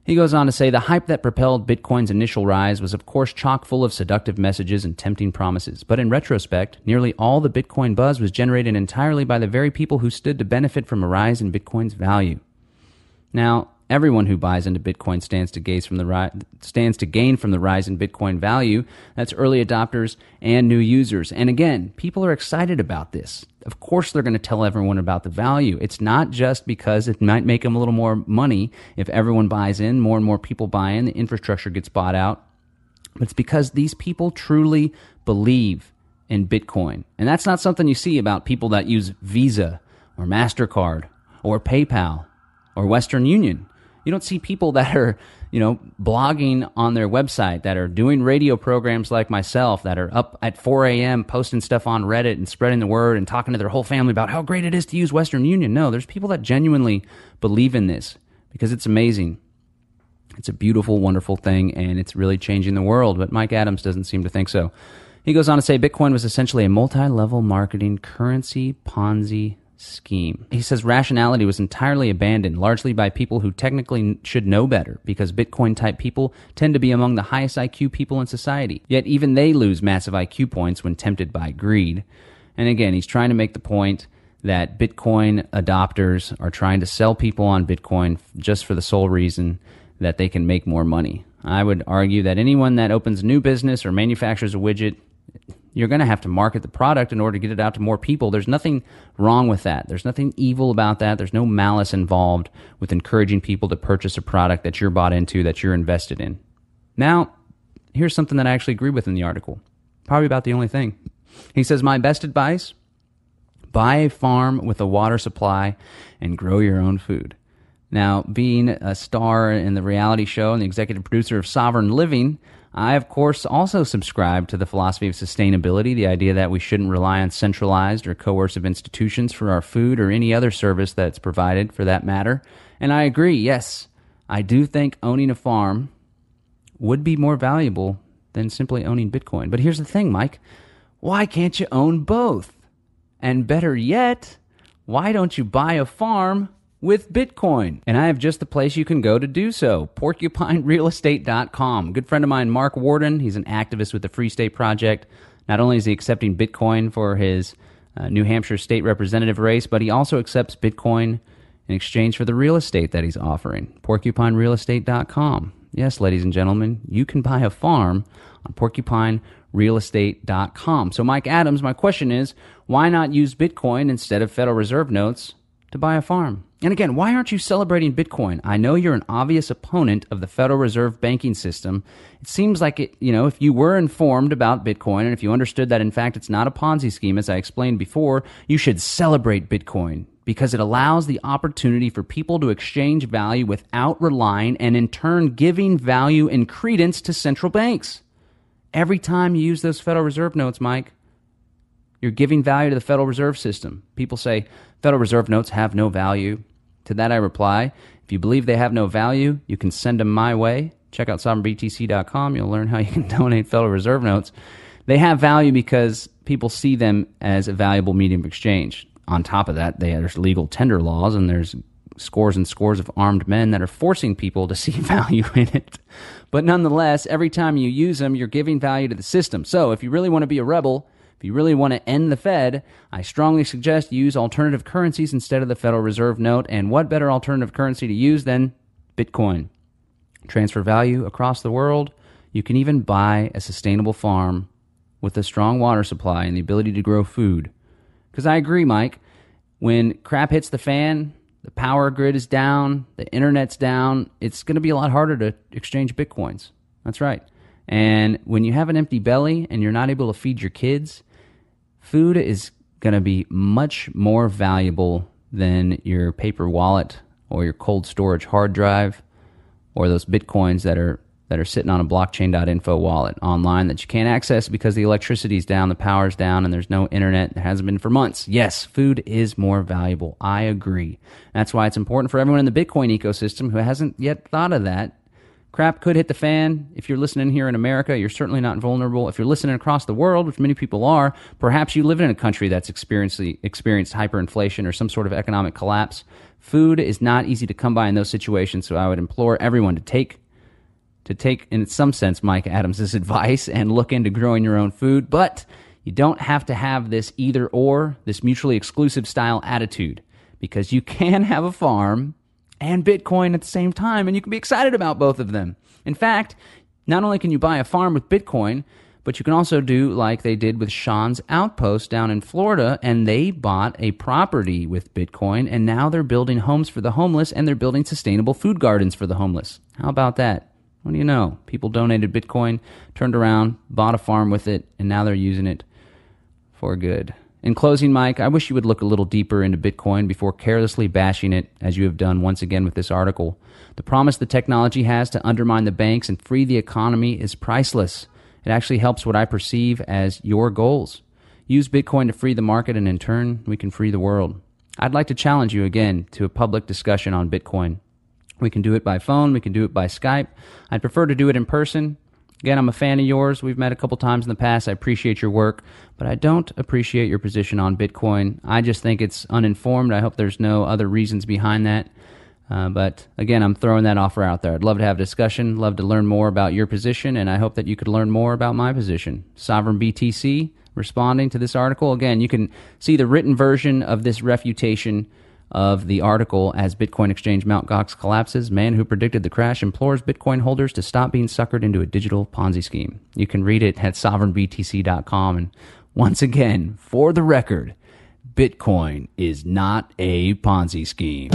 He goes on to say, the hype that propelled Bitcoin's initial rise was of course chock full of seductive messages and tempting promises. But in retrospect, nearly all the Bitcoin buzz was generated entirely by the very people who stood to benefit from a rise in Bitcoin's value. Now, everyone who buys into Bitcoin stands to gain from the rise in Bitcoin value. That's early adopters and new users. And again, people are excited about this. Of course they're going to tell everyone about the value. It's not just because it might make them a little more money if everyone buys in, more and more people buy in, the infrastructure gets bought out. But it's because these people truly believe in Bitcoin. And that's not something you see about people that use Visa or MasterCard or PayPal or Western Union. You don't see people that are, blogging on their website, that are doing radio programs like myself, that are up at 4 a.m. posting stuff on Reddit and spreading the word and talking to their whole family about how great it is to use Western Union. No, there's people that genuinely believe in this because it's amazing. It's a beautiful, wonderful thing, and it's really changing the world. But Mike Adams doesn't seem to think so. He goes on to say Bitcoin was essentially a multi-level marketing currency Ponzi scheme. He says rationality was entirely abandoned, largely by people who technically should know better, because Bitcoin-type people tend to be among the highest IQ people in society. Yet even they lose massive IQ points when tempted by greed. And again, he's trying to make the point that Bitcoin adopters are trying to sell people on Bitcoin just for the sole reason that they can make more money. I would argue that anyone that opens a new business or manufactures a widget, you're going to have to market the product in order to get it out to more people. There's nothing wrong with that. There's nothing evil about that. There's no malice involved with encouraging people to purchase a product that you're bought into, that you're invested in. Now, here's something that I actually agree with in the article. Probably about the only thing. He says, my best advice, buy a farm with a water supply and grow your own food. Now, being a star in the reality show and the executive producer of Sovereign Living, I, of course, also subscribe to the philosophy of sustainability, the idea that we shouldn't rely on centralized or coercive institutions for our food or any other service that's provided for that matter. And I agree, yes, I do think owning a farm would be more valuable than simply owning Bitcoin. But here's the thing, Mike. Why can't you own both? And better yet, why don't you buy a farm with Bitcoin? And I have just the place you can go to do so, porcupinerealestate.com. Good friend of mine, Mark Warden, he's an activist with the Free State Project. Not only is he accepting Bitcoin for his New Hampshire state representative race, but he also accepts Bitcoin in exchange for the real estate that he's offering. porcupinerealestate.com. Yes, ladies and gentlemen, you can buy a farm on porcupinerealestate.com. So, Mike Adams, my question is, why not use Bitcoin instead of Federal Reserve notes to buy a farm? And again, why aren't you celebrating Bitcoin? I know you're an obvious opponent of the Federal Reserve banking system. It seems like if you were informed about Bitcoin and if you understood that, in fact, it's not a Ponzi scheme, as I explained before, you should celebrate Bitcoin because it allows the opportunity for people to exchange value without relying and in turn giving value and credence to central banks. Every time you use those Federal Reserve notes, Mike, you're giving value to the Federal Reserve System. People say Federal Reserve notes have no value. To that I reply, if you believe they have no value, you can send them my way. Check out SovereignBTC.com. You'll learn how you can donate Federal Reserve notes. They have value because people see them as a valuable medium of exchange. On top of that, there's legal tender laws, and there's scores and scores of armed men that are forcing people to see value in it. But nonetheless, every time you use them, you're giving value to the system. So if you really want to be a rebel, if you really want to end the Fed, I strongly suggest you use alternative currencies instead of the Federal Reserve note. And what better alternative currency to use than Bitcoin? Transfer value across the world. You can even buy a sustainable farm with a strong water supply and the ability to grow food. Because I agree, Mike, when crap hits the fan, the power grid is down, the internet's down, it's going to be a lot harder to exchange Bitcoins. That's right. And when you have an empty belly and you're not able to feed your kids, food is going to be much more valuable than your paper wallet or your cold storage hard drive or those Bitcoins that are sitting on a blockchain.info wallet online that you can't access because the electricity's down, the power's down, and there's no internet. It hasn't been for months. Yes, food is more valuable. I agree. That's why it's important for everyone in the Bitcoin ecosystem who hasn't yet thought of that. Crap could hit the fan. If you're listening here in America, you're certainly not vulnerable. If you're listening across the world, which many people are, perhaps you live in a country that's experienced hyperinflation or some sort of economic collapse. Food is not easy to come by in those situations, so I would implore everyone to take, in some sense, Mike Adams' advice and look into growing your own food. But you don't have to have this either or, this mutually exclusive style attitude, because you can have a farm and Bitcoin at the same time, and you can be excited about both of them. In fact, not only can you buy a farm with Bitcoin, but you can also do like they did with Sean's Outpost down in Florida, and they bought a property with Bitcoin, and now they're building homes for the homeless, and they're building sustainable food gardens for the homeless. How about that? What do you know? People donated Bitcoin, turned around, bought a farm with it, and now they're using it for good. In closing, Mike, I wish you would look a little deeper into Bitcoin before carelessly bashing it, as you have done once again with this article. The promise the technology has to undermine the banks and free the economy is priceless. It actually helps what I perceive as your goals. Use Bitcoin to free the market, and in turn, we can free the world. I'd like to challenge you again to a public discussion on Bitcoin. We can do it by phone. We can do it by Skype. I'd prefer to do it in person. Again, I'm a fan of yours. We've met a couple times in the past. I appreciate your work, but I don't appreciate your position on Bitcoin. I just think it's uninformed. I hope there's no other reasons behind that. But again, I'm throwing that offer out there. I'd love to have a discussion, love to learn more about your position, and I hope that you could learn more about my position. SovereignBTC, responding to this article. Again, you can see the written version of this refutation of the article as Bitcoin exchange Mt. Gox collapses. Man who predicted the crash implores Bitcoin holders to stop being suckered into a digital Ponzi scheme. You can read it at SovereignBTC.com. And once again, for the record, Bitcoin is not a Ponzi scheme.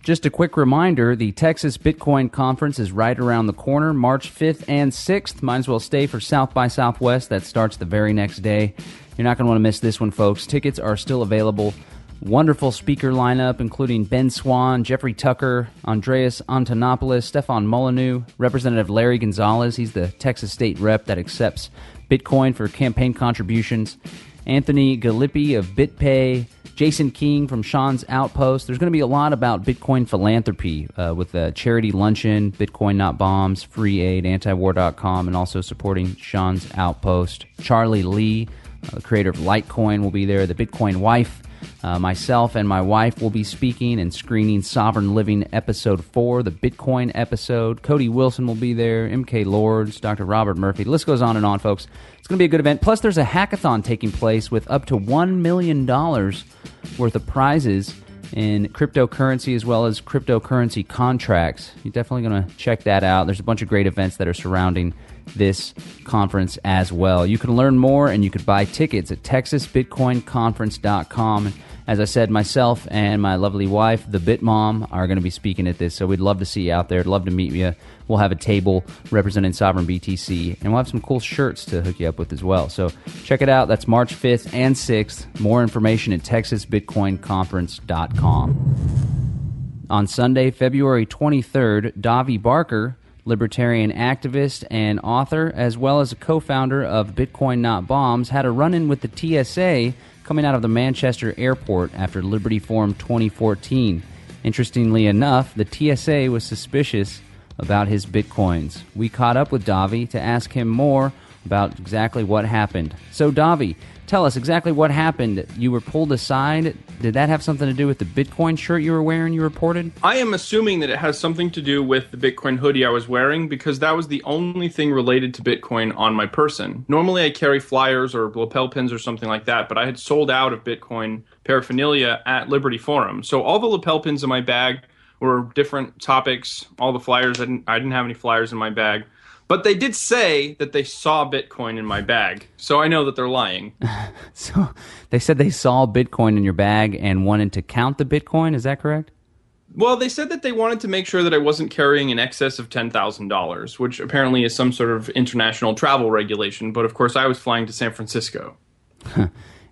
Just a quick reminder, the Texas Bitcoin Conference is right around the corner, March 5th and 6th. Might as well stay for South by Southwest. That starts the very next day. You're not going to want to miss this one, folks. Tickets are still available. Wonderful speaker lineup, including Ben Swan, Jeffrey Tucker, Andreas Antonopoulos, Stefan Molyneux, Representative Larry Gonzalez. He's the Texas state rep that accepts Bitcoin for campaign contributions. Anthony Galippi of BitPay, Jason King from Sean's Outpost. There's going to be a lot about Bitcoin philanthropy with a charity luncheon, Bitcoin Not Bombs, Free Aid, Antiwar.com, and also supporting Sean's Outpost. Charlie Lee, the creator of Litecoin, will be there. The Bitcoin Wife, myself and my wife will be speaking and screening Sovereign Living Episode 4, the Bitcoin episode. Cody Wilson will be there, MK Lords, Dr. Robert Murphy. The list goes on and on, folks. It's going to be a good event. Plus, there's a hackathon taking place with up to $1 million worth of prizes in cryptocurrency as well as cryptocurrency contracts. You're definitely going to check that out. There's a bunch of great events that are surrounding this conference as well. You can learn more and you can buy tickets at TexasBitcoinConference.com. As I said, myself and my lovely wife, the BitMom, are going to be speaking at this, so we'd love to see you out there. I'd love to meet you. We'll have a table representing Sovereign BTC, and we'll have some cool shirts to hook you up with as well. So check it out. That's March 5th and 6th. More information at TexasBitcoinConference.com. On Sunday, February 23rd, Davi Barker, libertarian activist and author, as well as a co-founder of Bitcoin Not Bombs, had a run-in with the TSA coming out of the Manchester airport after Liberty Forum 2014. Interestingly enough, the TSA was suspicious about his Bitcoins. We caught up with Davi to ask him more about exactly what happened. So Davi, tell us exactly what happened. You were pulled aside. Did that have something to do with the Bitcoin shirt you were wearing, you reported? I am assuming that it has something to do with the Bitcoin hoodie I was wearing because that was the only thing related to Bitcoin on my person. Normally I carry flyers or lapel pins or something like that, but I had sold out of Bitcoin paraphernalia at Liberty Forum. So all the lapel pins in my bag were different topics. All the flyers, I didn't have any flyers in my bag. But they did say that they saw Bitcoin in my bag, so I know that they're lying. So they said they saw Bitcoin in your bag and wanted to count the Bitcoin, is that correct? Well, they said that they wanted to make sure that I wasn't carrying in excess of $10,000, which apparently is some sort of international travel regulation, but of course I was flying to San Francisco.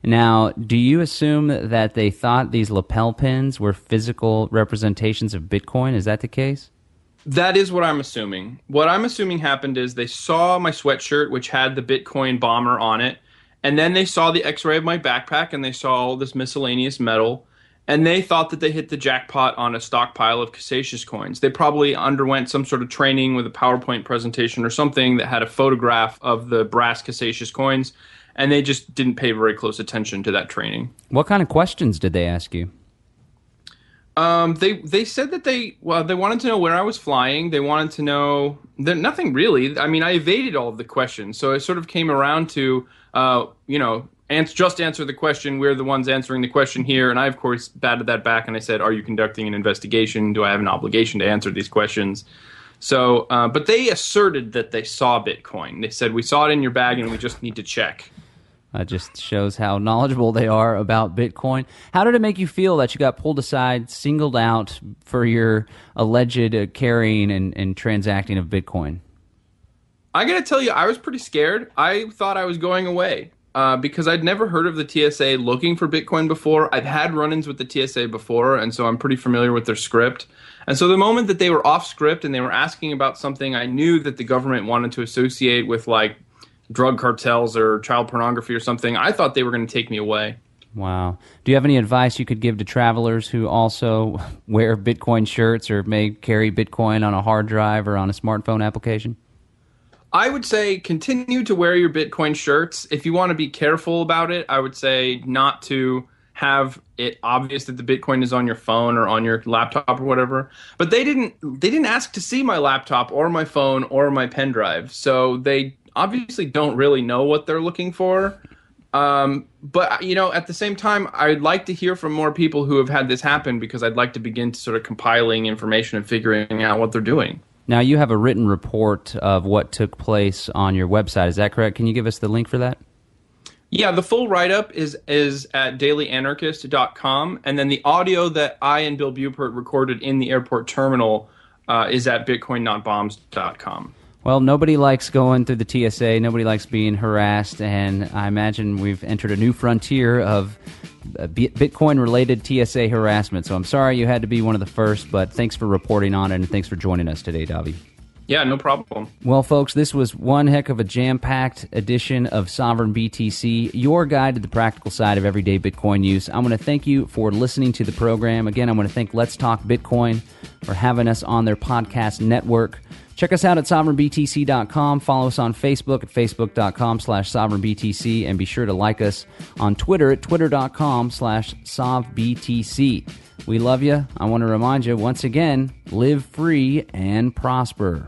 Now, do you assume that they thought these lapel pins were physical representations of Bitcoin? Is that the case? That is what I'm assuming. What I'm assuming happened is they saw my sweatshirt, which had the Bitcoin bomber on it, and then they saw the x-ray of my backpack, and they saw all this miscellaneous metal, and they thought that they hit the jackpot on a stockpile of Casasius coins. They probably underwent some sort of training with a PowerPoint presentation or something that had a photograph of the brass Casasius coins, and they just didn't pay very close attention to that training. What kind of questions did they ask you? They said that they wanted to know where I was flying. They wanted to know nothing really. I mean, I evaded all of the questions, so it sort of came around to just answer the question. We're the ones answering the question here, and I of course batted that back and I said, "Are you conducting an investigation? Do I have an obligation to answer these questions?" So, but they asserted that they saw Bitcoin. They said we saw it in your bag and we just need to check. Just shows how knowledgeable they are about Bitcoin. How did it make you feel that you got pulled aside, singled out for your alleged carrying and transacting of Bitcoin? I got to tell you, I was pretty scared. I thought I was going away because I'd never heard of the TSA looking for Bitcoin before. I've had run-ins with the TSA before, and so I'm pretty familiar with their script. And so the moment that they were off script and they were asking about something I knew that the government wanted to associate with, like, drug cartels or child pornography or something, I thought they were going to take me away. Wow. Do you have any advice you could give to travelers who also wear Bitcoin shirts or may carry Bitcoin on a hard drive or on a smartphone application? I would say continue to wear your Bitcoin shirts. If you want to be careful about it, I would say not to have it obvious that the Bitcoin is on your phone or on your laptop or whatever. But they didn't ask to see my laptop or my phone or my pen drive. So obviously don't really know what they're looking for. But, you know, at the same time, I'd like to hear from more people who have had this happen, because I'd like to begin to sort of compiling information and figuring out what they're doing. Now, you have a written report of what took place on your website. Is that correct? Can you give us the link for that? Yeah, the full write-up is at dailyanarchist.com, and then the audio that I and Bill Buford recorded in the airport terminal is at bitcoinnotbombs.com. Well, nobody likes going through the TSA. Nobody likes being harassed, and I imagine we've entered a new frontier of Bitcoin-related TSA harassment. So I'm sorry you had to be one of the first, but thanks for reporting on it, and thanks for joining us today, Davi. Yeah, no problem. Well, folks, this was one heck of a jam-packed edition of Sovereign BTC, your guide to the practical side of everyday Bitcoin use. I want to thank you for listening to the program. Again, I want to thank Let's Talk Bitcoin for having us on their podcast network. Check us out at SovereignBTC.com. Follow us on Facebook at Facebook.com/SovereignBTC. And be sure to like us on Twitter at Twitter.com/SovBTC. We love you. I want to remind you once again, live free and prosper.